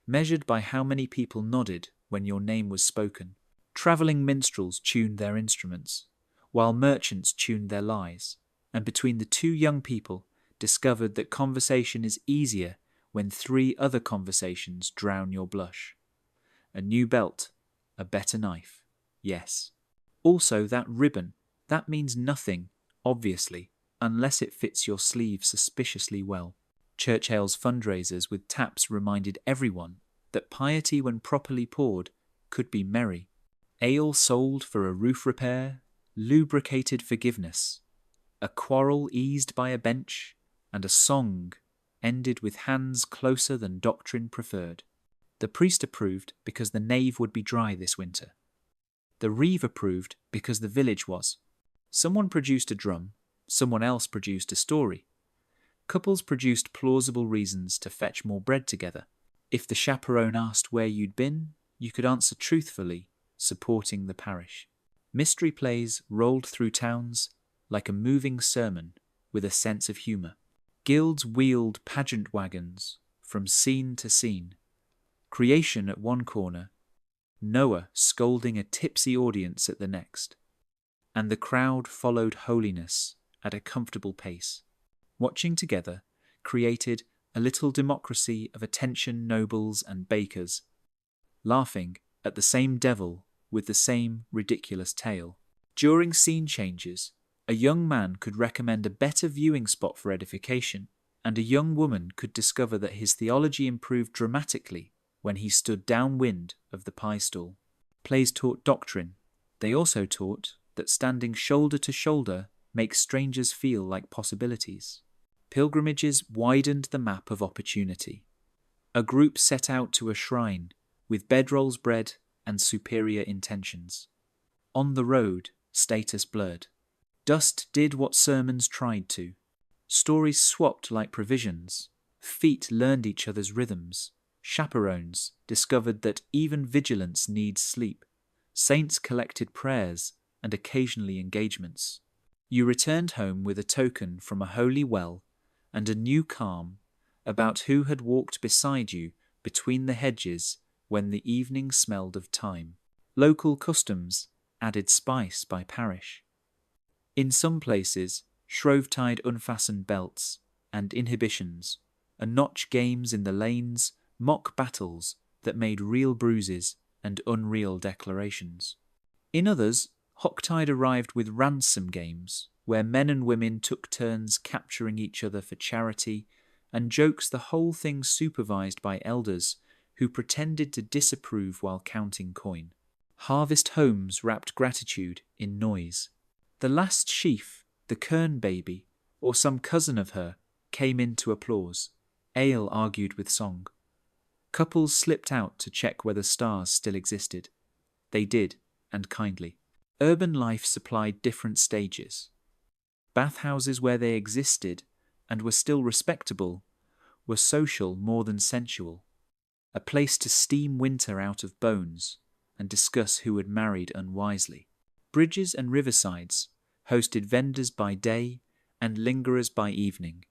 measured by how many people nodded when your name was spoken. Travelling minstrels tuned their instruments, while merchants tuned their lies, and between the two young people discovered that conversation is easier when 3 other conversations drown your blush. a new belt, a better knife. Yes. Also, that ribbon, that means nothing, obviously, unless it fits your sleeve suspiciously well. Churchill's fundraisers with taps reminded everyone that piety, when properly poured, could be merry. Ale sold for a roof repair, lubricated forgiveness, a quarrel eased by a bench, and a song ended with hands closer than doctrine preferred. The priest approved because the nave would be dry this winter. The reeve approved because the village was. Someone produced a drum, someone else produced a story. Couples produced plausible reasons to fetch more bread together. If the chaperone asked where you'd been, you could answer truthfully, supporting the parish. Mystery plays rolled through towns like a moving sermon with a sense of humour. Guilds wheeled pageant wagons from scene to scene. Creation at one corner, Noah scolding a tipsy audience at the next, and the crowd followed holiness at a comfortable pace. Watching together created a little democracy of attention nobles and bakers, laughing at the same devil with the same ridiculous tale. During scene changes, a young man could recommend a better viewing spot for edification, and a young woman could discover that his theology improved dramatically when he stood downwind of the pie stall. Plays taught doctrine. They also taught that standing shoulder to shoulder makes strangers feel like possibilities. Pilgrimages widened the map of opportunity. A group set out to a shrine with bedrolls bread and superior intentions. On the road, status blurred. Dust did what sermons tried to. Stories swapped like provisions. Feet learned each other's rhythms. Chaperones discovered that even vigilance needs sleep. Saints collected prayers and occasionally engagements. You returned home with a token from a holy well and a new calm about who had walked beside you between the hedges when the evening smelled of thyme. Local customs added spice by parish. In some places, Shrovetide unfastened belts and inhibitions, a notch games in the lanes, mock battles that made real bruises and unreal declarations. In others, Hocktide arrived with ransom games, where men and women took turns capturing each other for charity, and jokes the whole thing supervised by elders who pretended to disapprove while counting coin. Harvest homes wrapped gratitude in noise. The last sheaf, the Kern baby, or some cousin of her, came in to applause. Ale argued with song. Couples slipped out to check whether stars still existed. They did, and kindly. Urban life supplied different stages. Bathhouses where they existed and were still respectable were social more than sensual. A place to steam winter out of bones and discuss who had married unwisely. Bridges and riversides hosted vendors by day and lingerers by evening.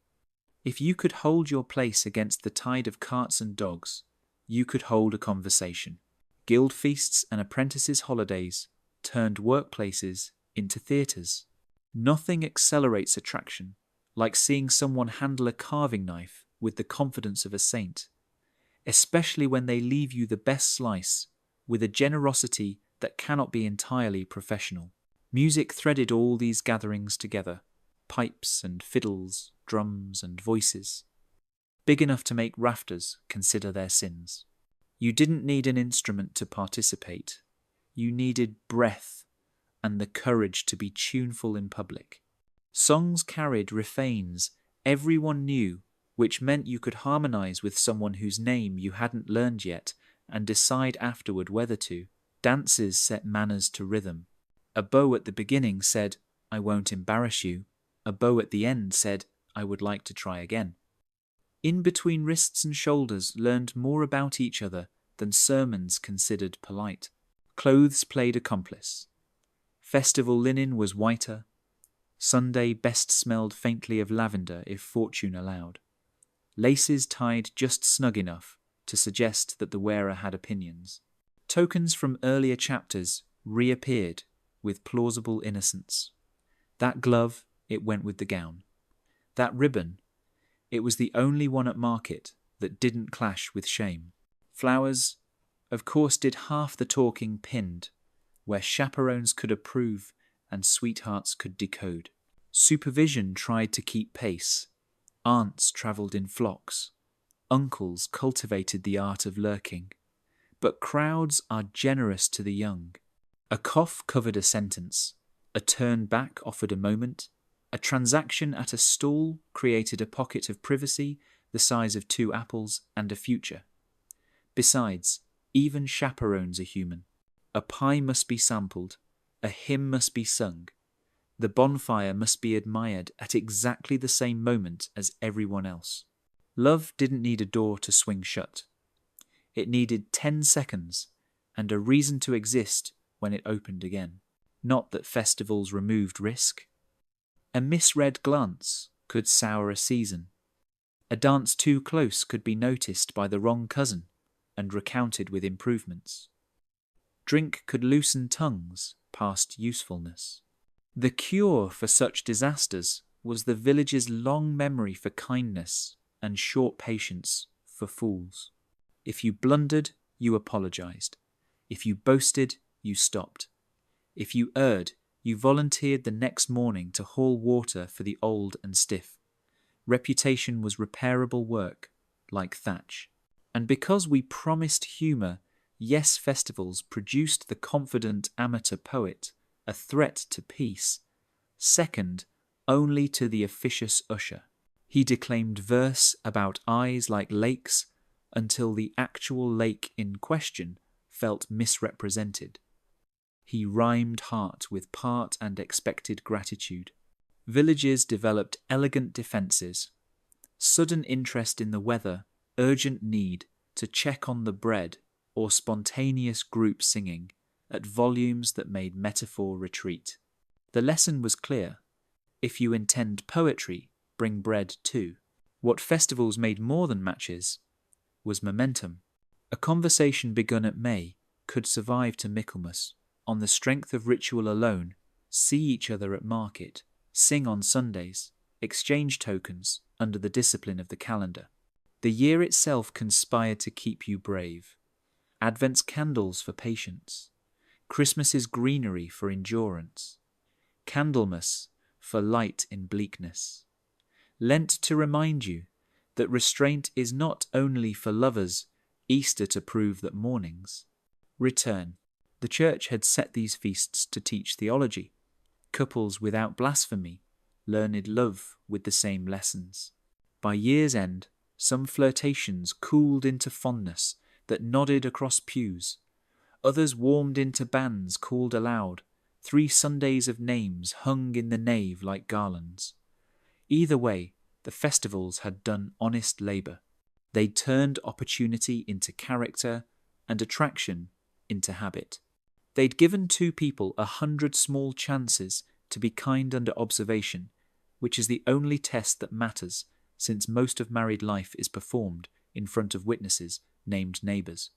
If you could hold your place against the tide of carts and dogs, you could hold a conversation. Guild feasts and apprentices' holidays turned workplaces into theatres. Nothing accelerates attraction like seeing someone handle a carving knife with the confidence of a saint, especially when they leave you the best slice with a generosity that cannot be entirely professional. Music threaded all these gatherings together, pipes and fiddles, drums and voices, big enough to make rafters consider their sins. You didn't need an instrument to participate. You needed breath and the courage to be tuneful in public. Songs carried refrains everyone knew, which meant you could harmonize with someone whose name you hadn't learned yet and decide afterward whether to. Dances set manners to rhythm. A bow at the beginning said, "I won't embarrass you." A bow at the end said, "I would like to try again." In between wrists and shoulders learned more about each other than sermons considered polite. Clothes played accomplice. Festival linen was whiter. Sunday best smelled faintly of lavender if fortune allowed. Laces tied just snug enough to suggest that the wearer had opinions. Tokens from earlier chapters reappeared with plausible innocence. That glove, it went with the gown. That ribbon, it was the only one at market that didn't clash with shame. Flowers, of course, did half the talking pinned, where chaperones could approve and sweethearts could decode. Supervision tried to keep pace. Aunts travelled in flocks. Uncles cultivated the art of lurking. But crowds are generous to the young. A cough covered a sentence. A turn back offered a moment. A transaction at a stall created a pocket of privacy the size of 2 apples and a future. Besides, even chaperones are human. A pie must be sampled. A hymn must be sung. The bonfire must be admired at exactly the same moment as everyone else. Love didn't need a door to swing shut. It needed 10 seconds and a reason to exist when it opened again. Not that festivals removed risk. A misread glance could sour a season. A dance too close could be noticed by the wrong cousin and recounted with improvements. Drink could loosen tongues past usefulness. The cure for such disasters was the village's long memory for kindness and short patience for fools. If you blundered, you apologized. If you boasted, you stopped. If you erred, you volunteered the next morning to haul water for the old and stiff. Reputation was repairable work, like thatch. And because we promised humour, yes, festivals produced the confident amateur poet, a threat to peace, second only to the officious usher. He declaimed verse about eyes like lakes until the actual lake in question felt misrepresented. He rhymed heart with part and expected gratitude. Villages developed elegant defences. Sudden interest in the weather, urgent need to check on the bread, or spontaneous group singing at volumes that made metaphor retreat. The lesson was clear. If you intend poetry, bring bread too. What festivals made more than matches was momentum. A conversation begun at May could survive to Michaelmas. On the strength of ritual alone, see each other at market, sing on Sundays, exchange tokens under the discipline of the calendar. The year itself conspired to keep you brave. Advent's candles for patience, Christmas's greenery for endurance, Candlemas for light in bleakness. Lent to remind you that restraint is not only for lovers, Easter to prove that mornings return. The Church had set these feasts to teach theology, couples without blasphemy, learned love with the same lessons. By year's end, some flirtations cooled into fondness that nodded across pews. Others warmed into bands called aloud. 3 Sundays of names hung in the nave like garlands. Either way, the festivals had done honest labour. They'd turned opportunity into character and attraction into habit. They'd given 2 people 100 small chances to be kind under observation, which is the only test that matters, since most of married life is performed in front of witnesses named neighbours.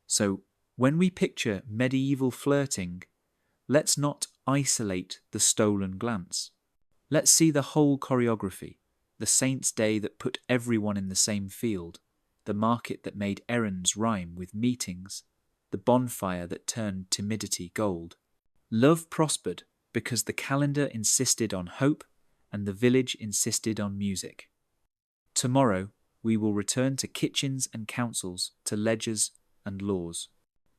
So, when we picture medieval flirting, let's not isolate the stolen glance. Let's see the whole choreography, the saint's day that put everyone in the same field, the market that made errands rhyme with meetings, the bonfire that turned timidity gold. Love prospered because the calendar insisted on hope and the village insisted on music. Tomorrow we will return to kitchens and councils, to ledgers and laws.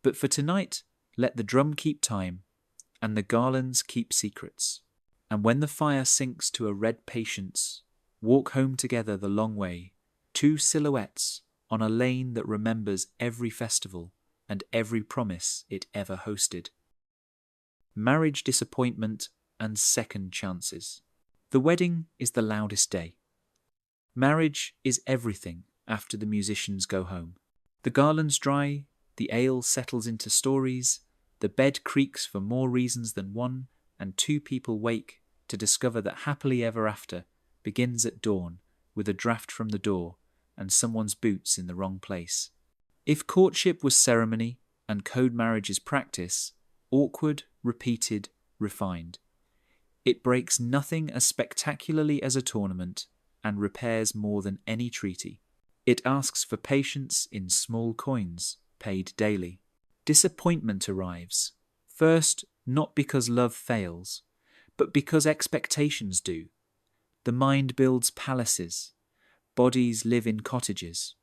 But for tonight, let the drum keep time and the garlands keep secrets. And when the fire sinks to a red patience, walk home together the long way, 2 silhouettes on a lane that remembers every festival and every promise it ever hosted. Marriage disappointment and second chances. The wedding is the loudest day. Marriage is everything after the musicians go home. The garlands dry, the ale settles into stories, the bed creaks for more reasons than one, and 2 people wake to discover that happily ever after begins at dawn with a draft from the door and someone's boots in the wrong place. If courtship was ceremony and code marriage is practice, awkward, repeated, refined, it breaks nothing as spectacularly as a tournament and repairs more than any treaty. It asks for patience in small coins, paid daily. Disappointment arrives, first not because love fails, but because expectations do. The mind builds palaces, bodies live in cottages.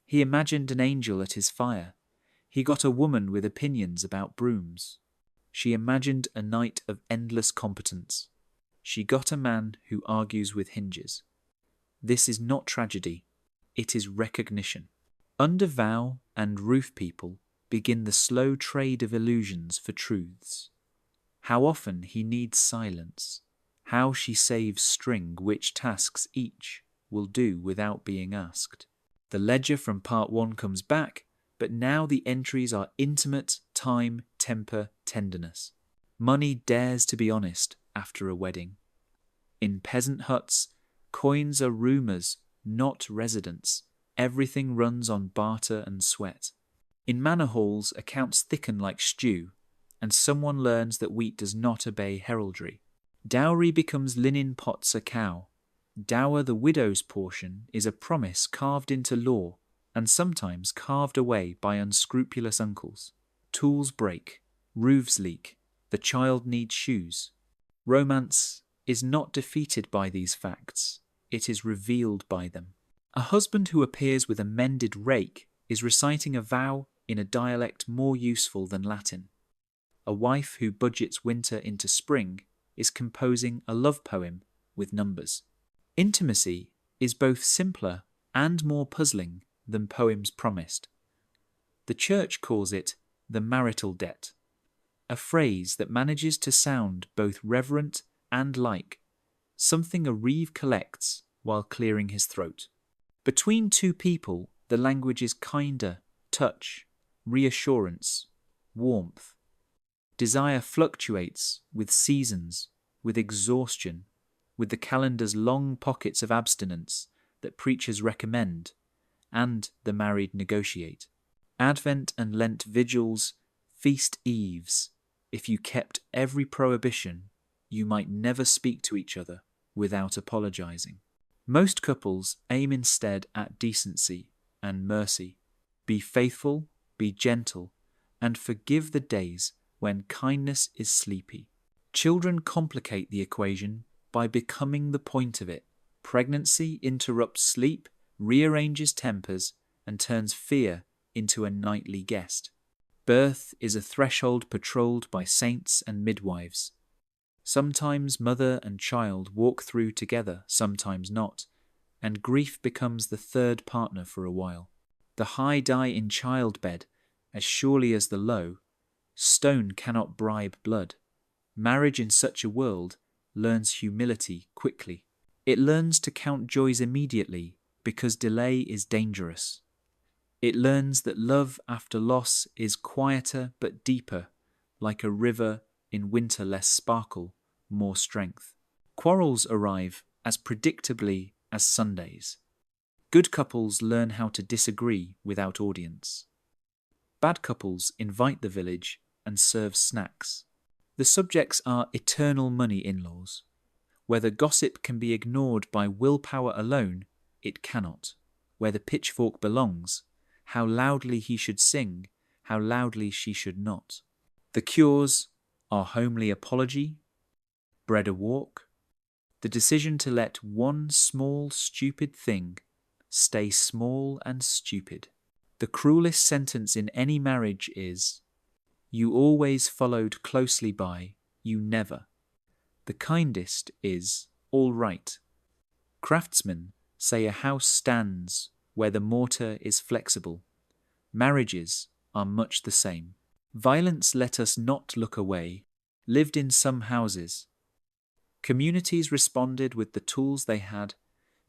He imagined an angel at his fire. He got a woman with opinions about brooms. She imagined a night of endless competence. She got a man who argues with hinges. This is not tragedy, it is recognition. Under vow and roof people begin the slow trade of illusions for truths. How often he needs silence, how she saves string which tasks each will do without being asked. The ledger from part 1 comes back, but now the entries are intimate, time, temper, tenderness. Money dares to be honest after a wedding. In peasant huts, coins are rumours, not residents. Everything runs on barter and sweat. In manor halls, accounts thicken like stew, and someone learns that wheat does not obey heraldry. Dowry becomes linen pots a cow. Dower, the widow's portion, is a promise carved into law, and sometimes carved away by unscrupulous uncles. Tools break, roofs leak, the child needs shoes. Romance is not defeated by these facts, it is revealed by them. A husband who appears with a mended rake is reciting a vow in a dialect more useful than Latin. A wife who budgets winter into spring is composing a love poem with numbers. Intimacy is both simpler and more puzzling than poems promised. The church calls it the marital debt, a phrase that manages to sound both reverent and like something a reeve collects while clearing his throat. Between two people, the language is kinder, touch, reassurance, warmth. Desire fluctuates with seasons, with exhaustion, with the calendar's long pockets of abstinence that preachers recommend, and the married negotiate. Advent and Lent vigils, feast eves. If you kept every prohibition, you might never speak to each other without apologizing. Most couples aim instead at decency and mercy. Be faithful, be gentle, and forgive the days when kindness is sleepy. Children complicate the equation by becoming the point of it. Pregnancy interrupts sleep, rearranges tempers, and turns fear into a nightly guest. Birth is a threshold patrolled by saints and midwives. Sometimes mother and child walk through together, sometimes not, and grief becomes the third partner for a while. The high die in childbed, as surely as the low. Stone cannot bribe blood. Marriage in such a world learns humility quickly. It learns to count joys immediately because delay is dangerous. It learns that love after loss is quieter but deeper, like a river in winter less sparkle, more strength. Quarrels arrive as predictably as Sundays. Good couples learn how to disagree without audience. Bad couples invite the village and serve snacks. The subjects are eternal money in-laws. Whether gossip can be ignored by willpower alone, it cannot. Where the pitchfork belongs, how loudly he should sing, how loudly she should not. The cures are homely apology, bread a walk, the decision to let one small stupid thing stay small and stupid. The cruelest sentence in any marriage is, "You always followed closely by, you never." The kindest is, "All right." Craftsmen say a house stands where the mortar is flexible. Marriages are much the same. Violence let us not look away, lived in some houses. Communities responded with the tools they had,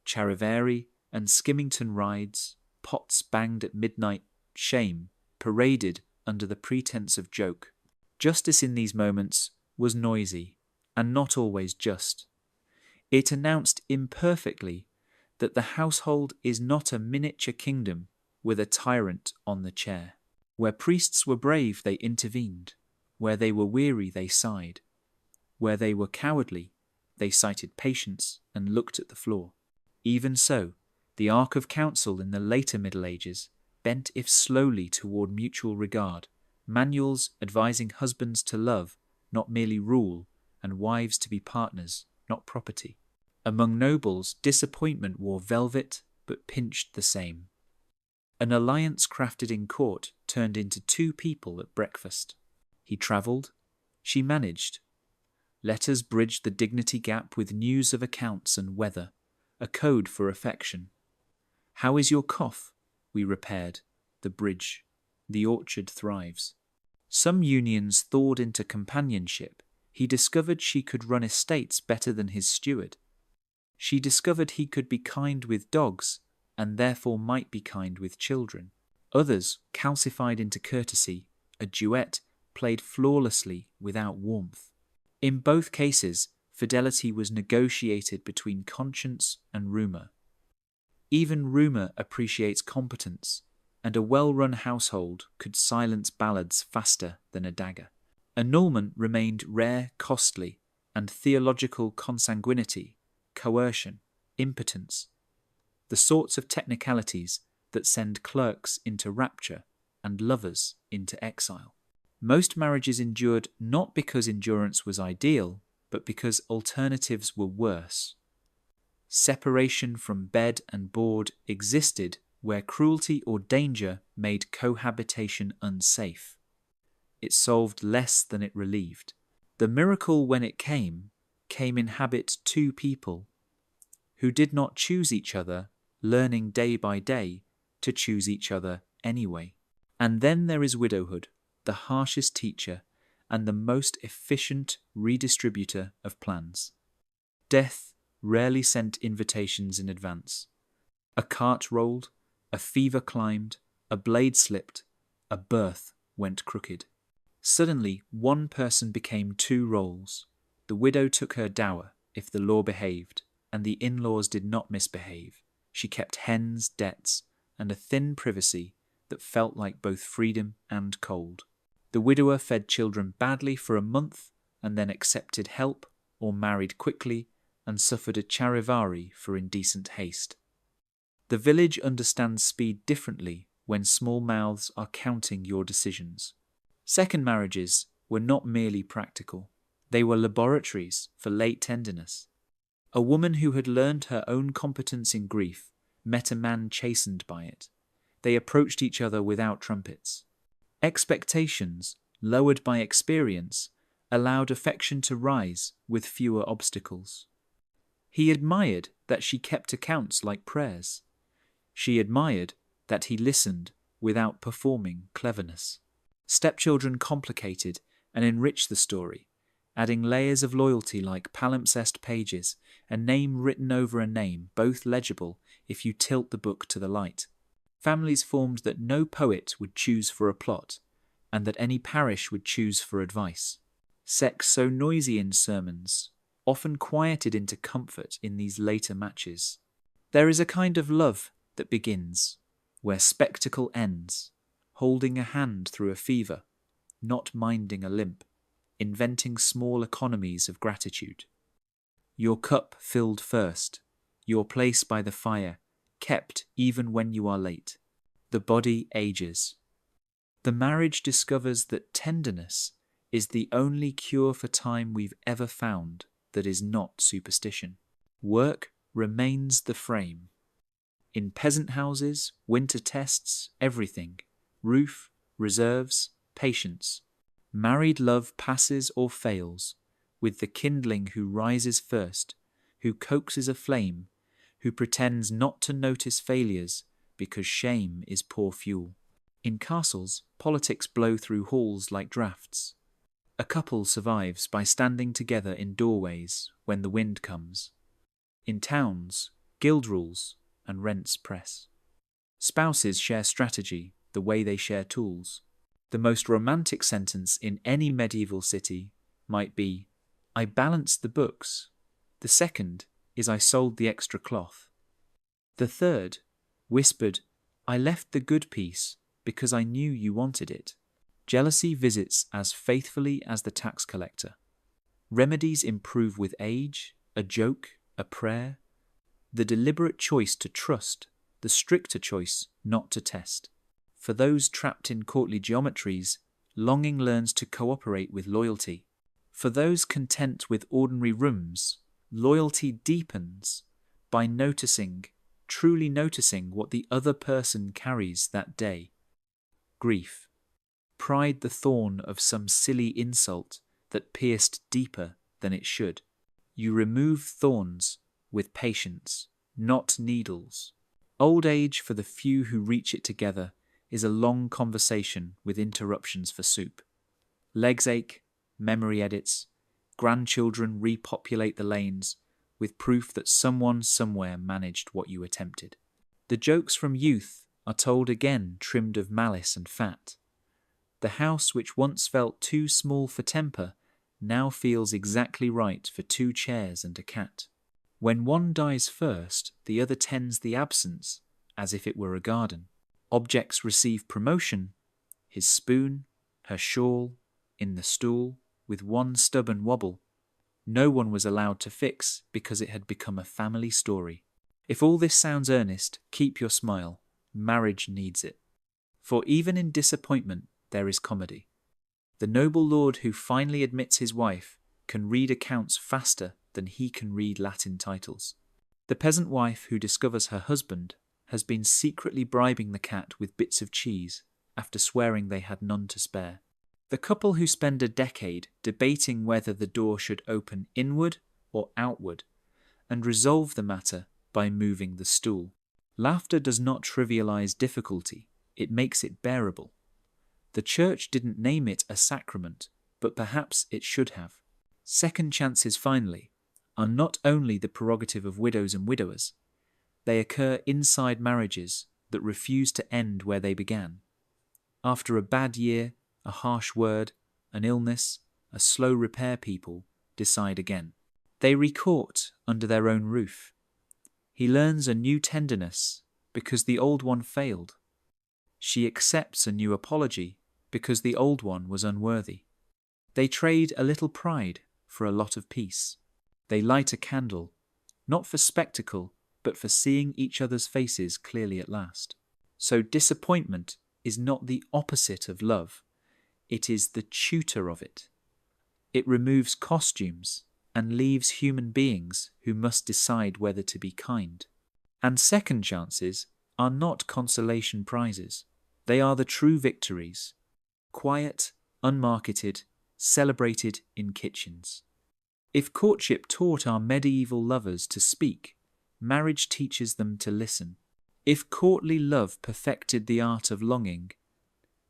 charivari and skimmington rides, pots banged at midnight, shame paraded under the pretense of joke. Justice in these moments was noisy and not always just. It announced imperfectly that the household is not a miniature kingdom with a tyrant on the chair. Where priests were brave, they intervened. Where they were weary, they sighed. Where they were cowardly, they cited patience and looked at the floor. Even so, the arc of counsel in the later Middle Ages bent if slowly toward mutual regard, manuals advising husbands to love, not merely rule, and wives to be partners, not property. Among nobles, disappointment wore velvet, but pinched the same. An alliance crafted in court turned into two people at breakfast. He travelled, she managed. Letters bridged the dignity gap with news of accounts and weather, a code for affection. How is your cough? We repaired. The bridge. The orchard thrives. Some unions thawed into companionship. He discovered she could run estates better than his steward. She discovered he could be kind with dogs, and therefore might be kind with children. Others calcified into courtesy. A duet played flawlessly without warmth. In both cases, fidelity was negotiated between conscience and rumour. Even rumour appreciates competence, and a well-run household could silence ballads faster than a dagger. Annulment remained rare, costly, and theological consanguinity, coercion, impotence, the sorts of technicalities that send clerks into rapture and lovers into exile. Most marriages endured not because endurance was ideal, but because alternatives were worse. Separation from bed and board existed where cruelty or danger made cohabitation unsafe. It solved less than it relieved. The miracle, when it came inhabit two people who did not choose each other, learning day by day to choose each other anyway. And then there is widowhood, the harshest teacher and the most efficient redistributor of plans. Death rarely sent invitations in advance. A cart rolled, a fever climbed, a blade slipped, a birth went crooked. Suddenly, one person became two roles. The widow took her dower, if the law behaved, and the in-laws did not misbehave. She kept hens, debts, and a thin privacy that felt like both freedom and cold. The widower fed children badly for a month, and then accepted help, or married quickly, and suffered a charivari for indecent haste. The village understands speed differently when small mouths are counting your decisions. Second marriages were not merely practical. They were laboratories for late tenderness. A woman who had learned her own competence in grief met a man chastened by it. They approached each other without trumpets. Expectations, lowered by experience, allowed affection to rise with fewer obstacles. He admired that she kept accounts like prayers. She admired that he listened without performing cleverness. Stepchildren complicated and enriched the story, adding layers of loyalty like palimpsest pages, a name written over a name, both legible if you tilt the book to the light. Families formed that no poet would choose for a plot, and that any parish would choose for advice. Sex so noisy in sermons, often quieted into comfort in these later matches. There is a kind of love that begins, where spectacle ends, holding a hand through a fever, not minding a limp, inventing small economies of gratitude. Your cup filled first, your place by the fire, kept even when you are late. The body ages. The marriage discovers that tenderness is the only cure for time we've ever found that is not superstition. Work remains the frame. In peasant houses, winter tests, everything. Roof, reserves, patience. Married love passes or fails, with the kindling who rises first, who coaxes a flame, who pretends not to notice failures because shame is poor fuel. In castles, politics blow through halls like drafts. A couple survives by standing together in doorways when the wind comes. In towns, guild rules and rents press. Spouses share strategy the way they share tools. The most romantic sentence in any medieval city might be, "I balanced the books." The second is, "I sold the extra cloth." The third whispered, "I left the good piece because I knew you wanted it." Jealousy visits as faithfully as the tax collector. Remedies improve with age, a joke, a prayer. The deliberate choice to trust, the stricter choice not to test. For those trapped in courtly geometries, longing learns to cooperate with loyalty. For those content with ordinary rooms, loyalty deepens by truly noticing what the other person carries that day. Grief. Pride the thorn of some silly insult that pierced deeper than it should. You remove thorns with patience, not needles. Old age for the few who reach it together is a long conversation with interruptions for soup. Legs ache, memory edits, grandchildren repopulate the lanes with proof that someone somewhere managed what you attempted. The jokes from youth are told again, trimmed of malice and fat. The house which once felt too small for temper now feels exactly right for 2 chairs and a cat. When one dies first, the other tends the absence as if it were a garden. Objects receive promotion, his spoon, her shawl, in the stool, with one stubborn wobble. No one was allowed to fix because it had become a family story. If all this sounds earnest, keep your smile. Marriage needs it. For even in disappointment there is comedy. The noble lord who finally admits his wife can read accounts faster than he can read Latin titles. The peasant wife who discovers her husband has been secretly bribing the cat with bits of cheese after swearing they had none to spare. The couple who spend a decade debating whether the door should open inward or outward and resolve the matter by moving the stool. Laughter does not trivialize difficulty, it makes it bearable. The church didn't name it a sacrament, but perhaps it should have. Second chances, finally, are not only the prerogative of widows and widowers. They occur inside marriages that refuse to end where they began. After a bad year, a harsh word, an illness, a slow repair, people decide again. They recourt under their own roof. He learns a new tenderness because the old one failed. She accepts a new apology because the old one was unworthy. They trade a little pride for a lot of peace. They light a candle, not for spectacle, but for seeing each other's faces clearly at last. So disappointment is not the opposite of love. It is the tutor of it. It removes costumes and leaves human beings who must decide whether to be kind. And second chances are not consolation prizes. They are the true victories. Quiet, unmarketed, celebrated in kitchens. If courtship taught our medieval lovers to speak, marriage teaches them to listen. If courtly love perfected the art of longing,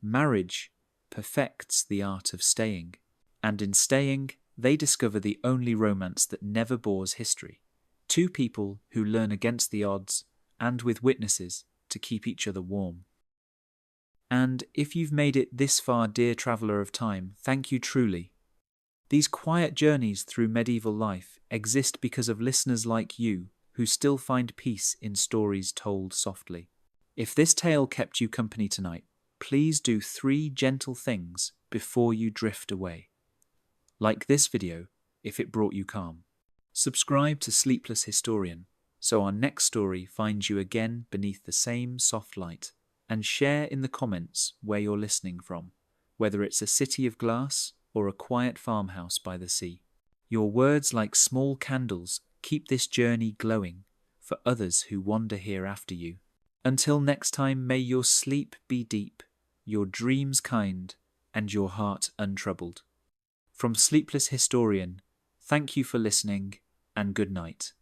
marriage perfects the art of staying. And in staying, they discover the only romance that never bores history. 2 people who learn against the odds and with witnesses to keep each other warm. And if you've made it this far, dear traveller of time, thank you truly. These quiet journeys through medieval life exist because of listeners like you who still find peace in stories told softly. If this tale kept you company tonight, please do 3 gentle things before you drift away. Like this video if it brought you calm. Subscribe to Sleepless Historian so our next story finds you again beneath the same soft light, and share in the comments where you're listening from, whether it's a city of glass or a quiet farmhouse by the sea. Your words, like small candles, keep this journey glowing for others who wander here after you. Until next time, may your sleep be deep, your dreams kind, and your heart untroubled. From Sleepless Historian, thank you for listening, and good night.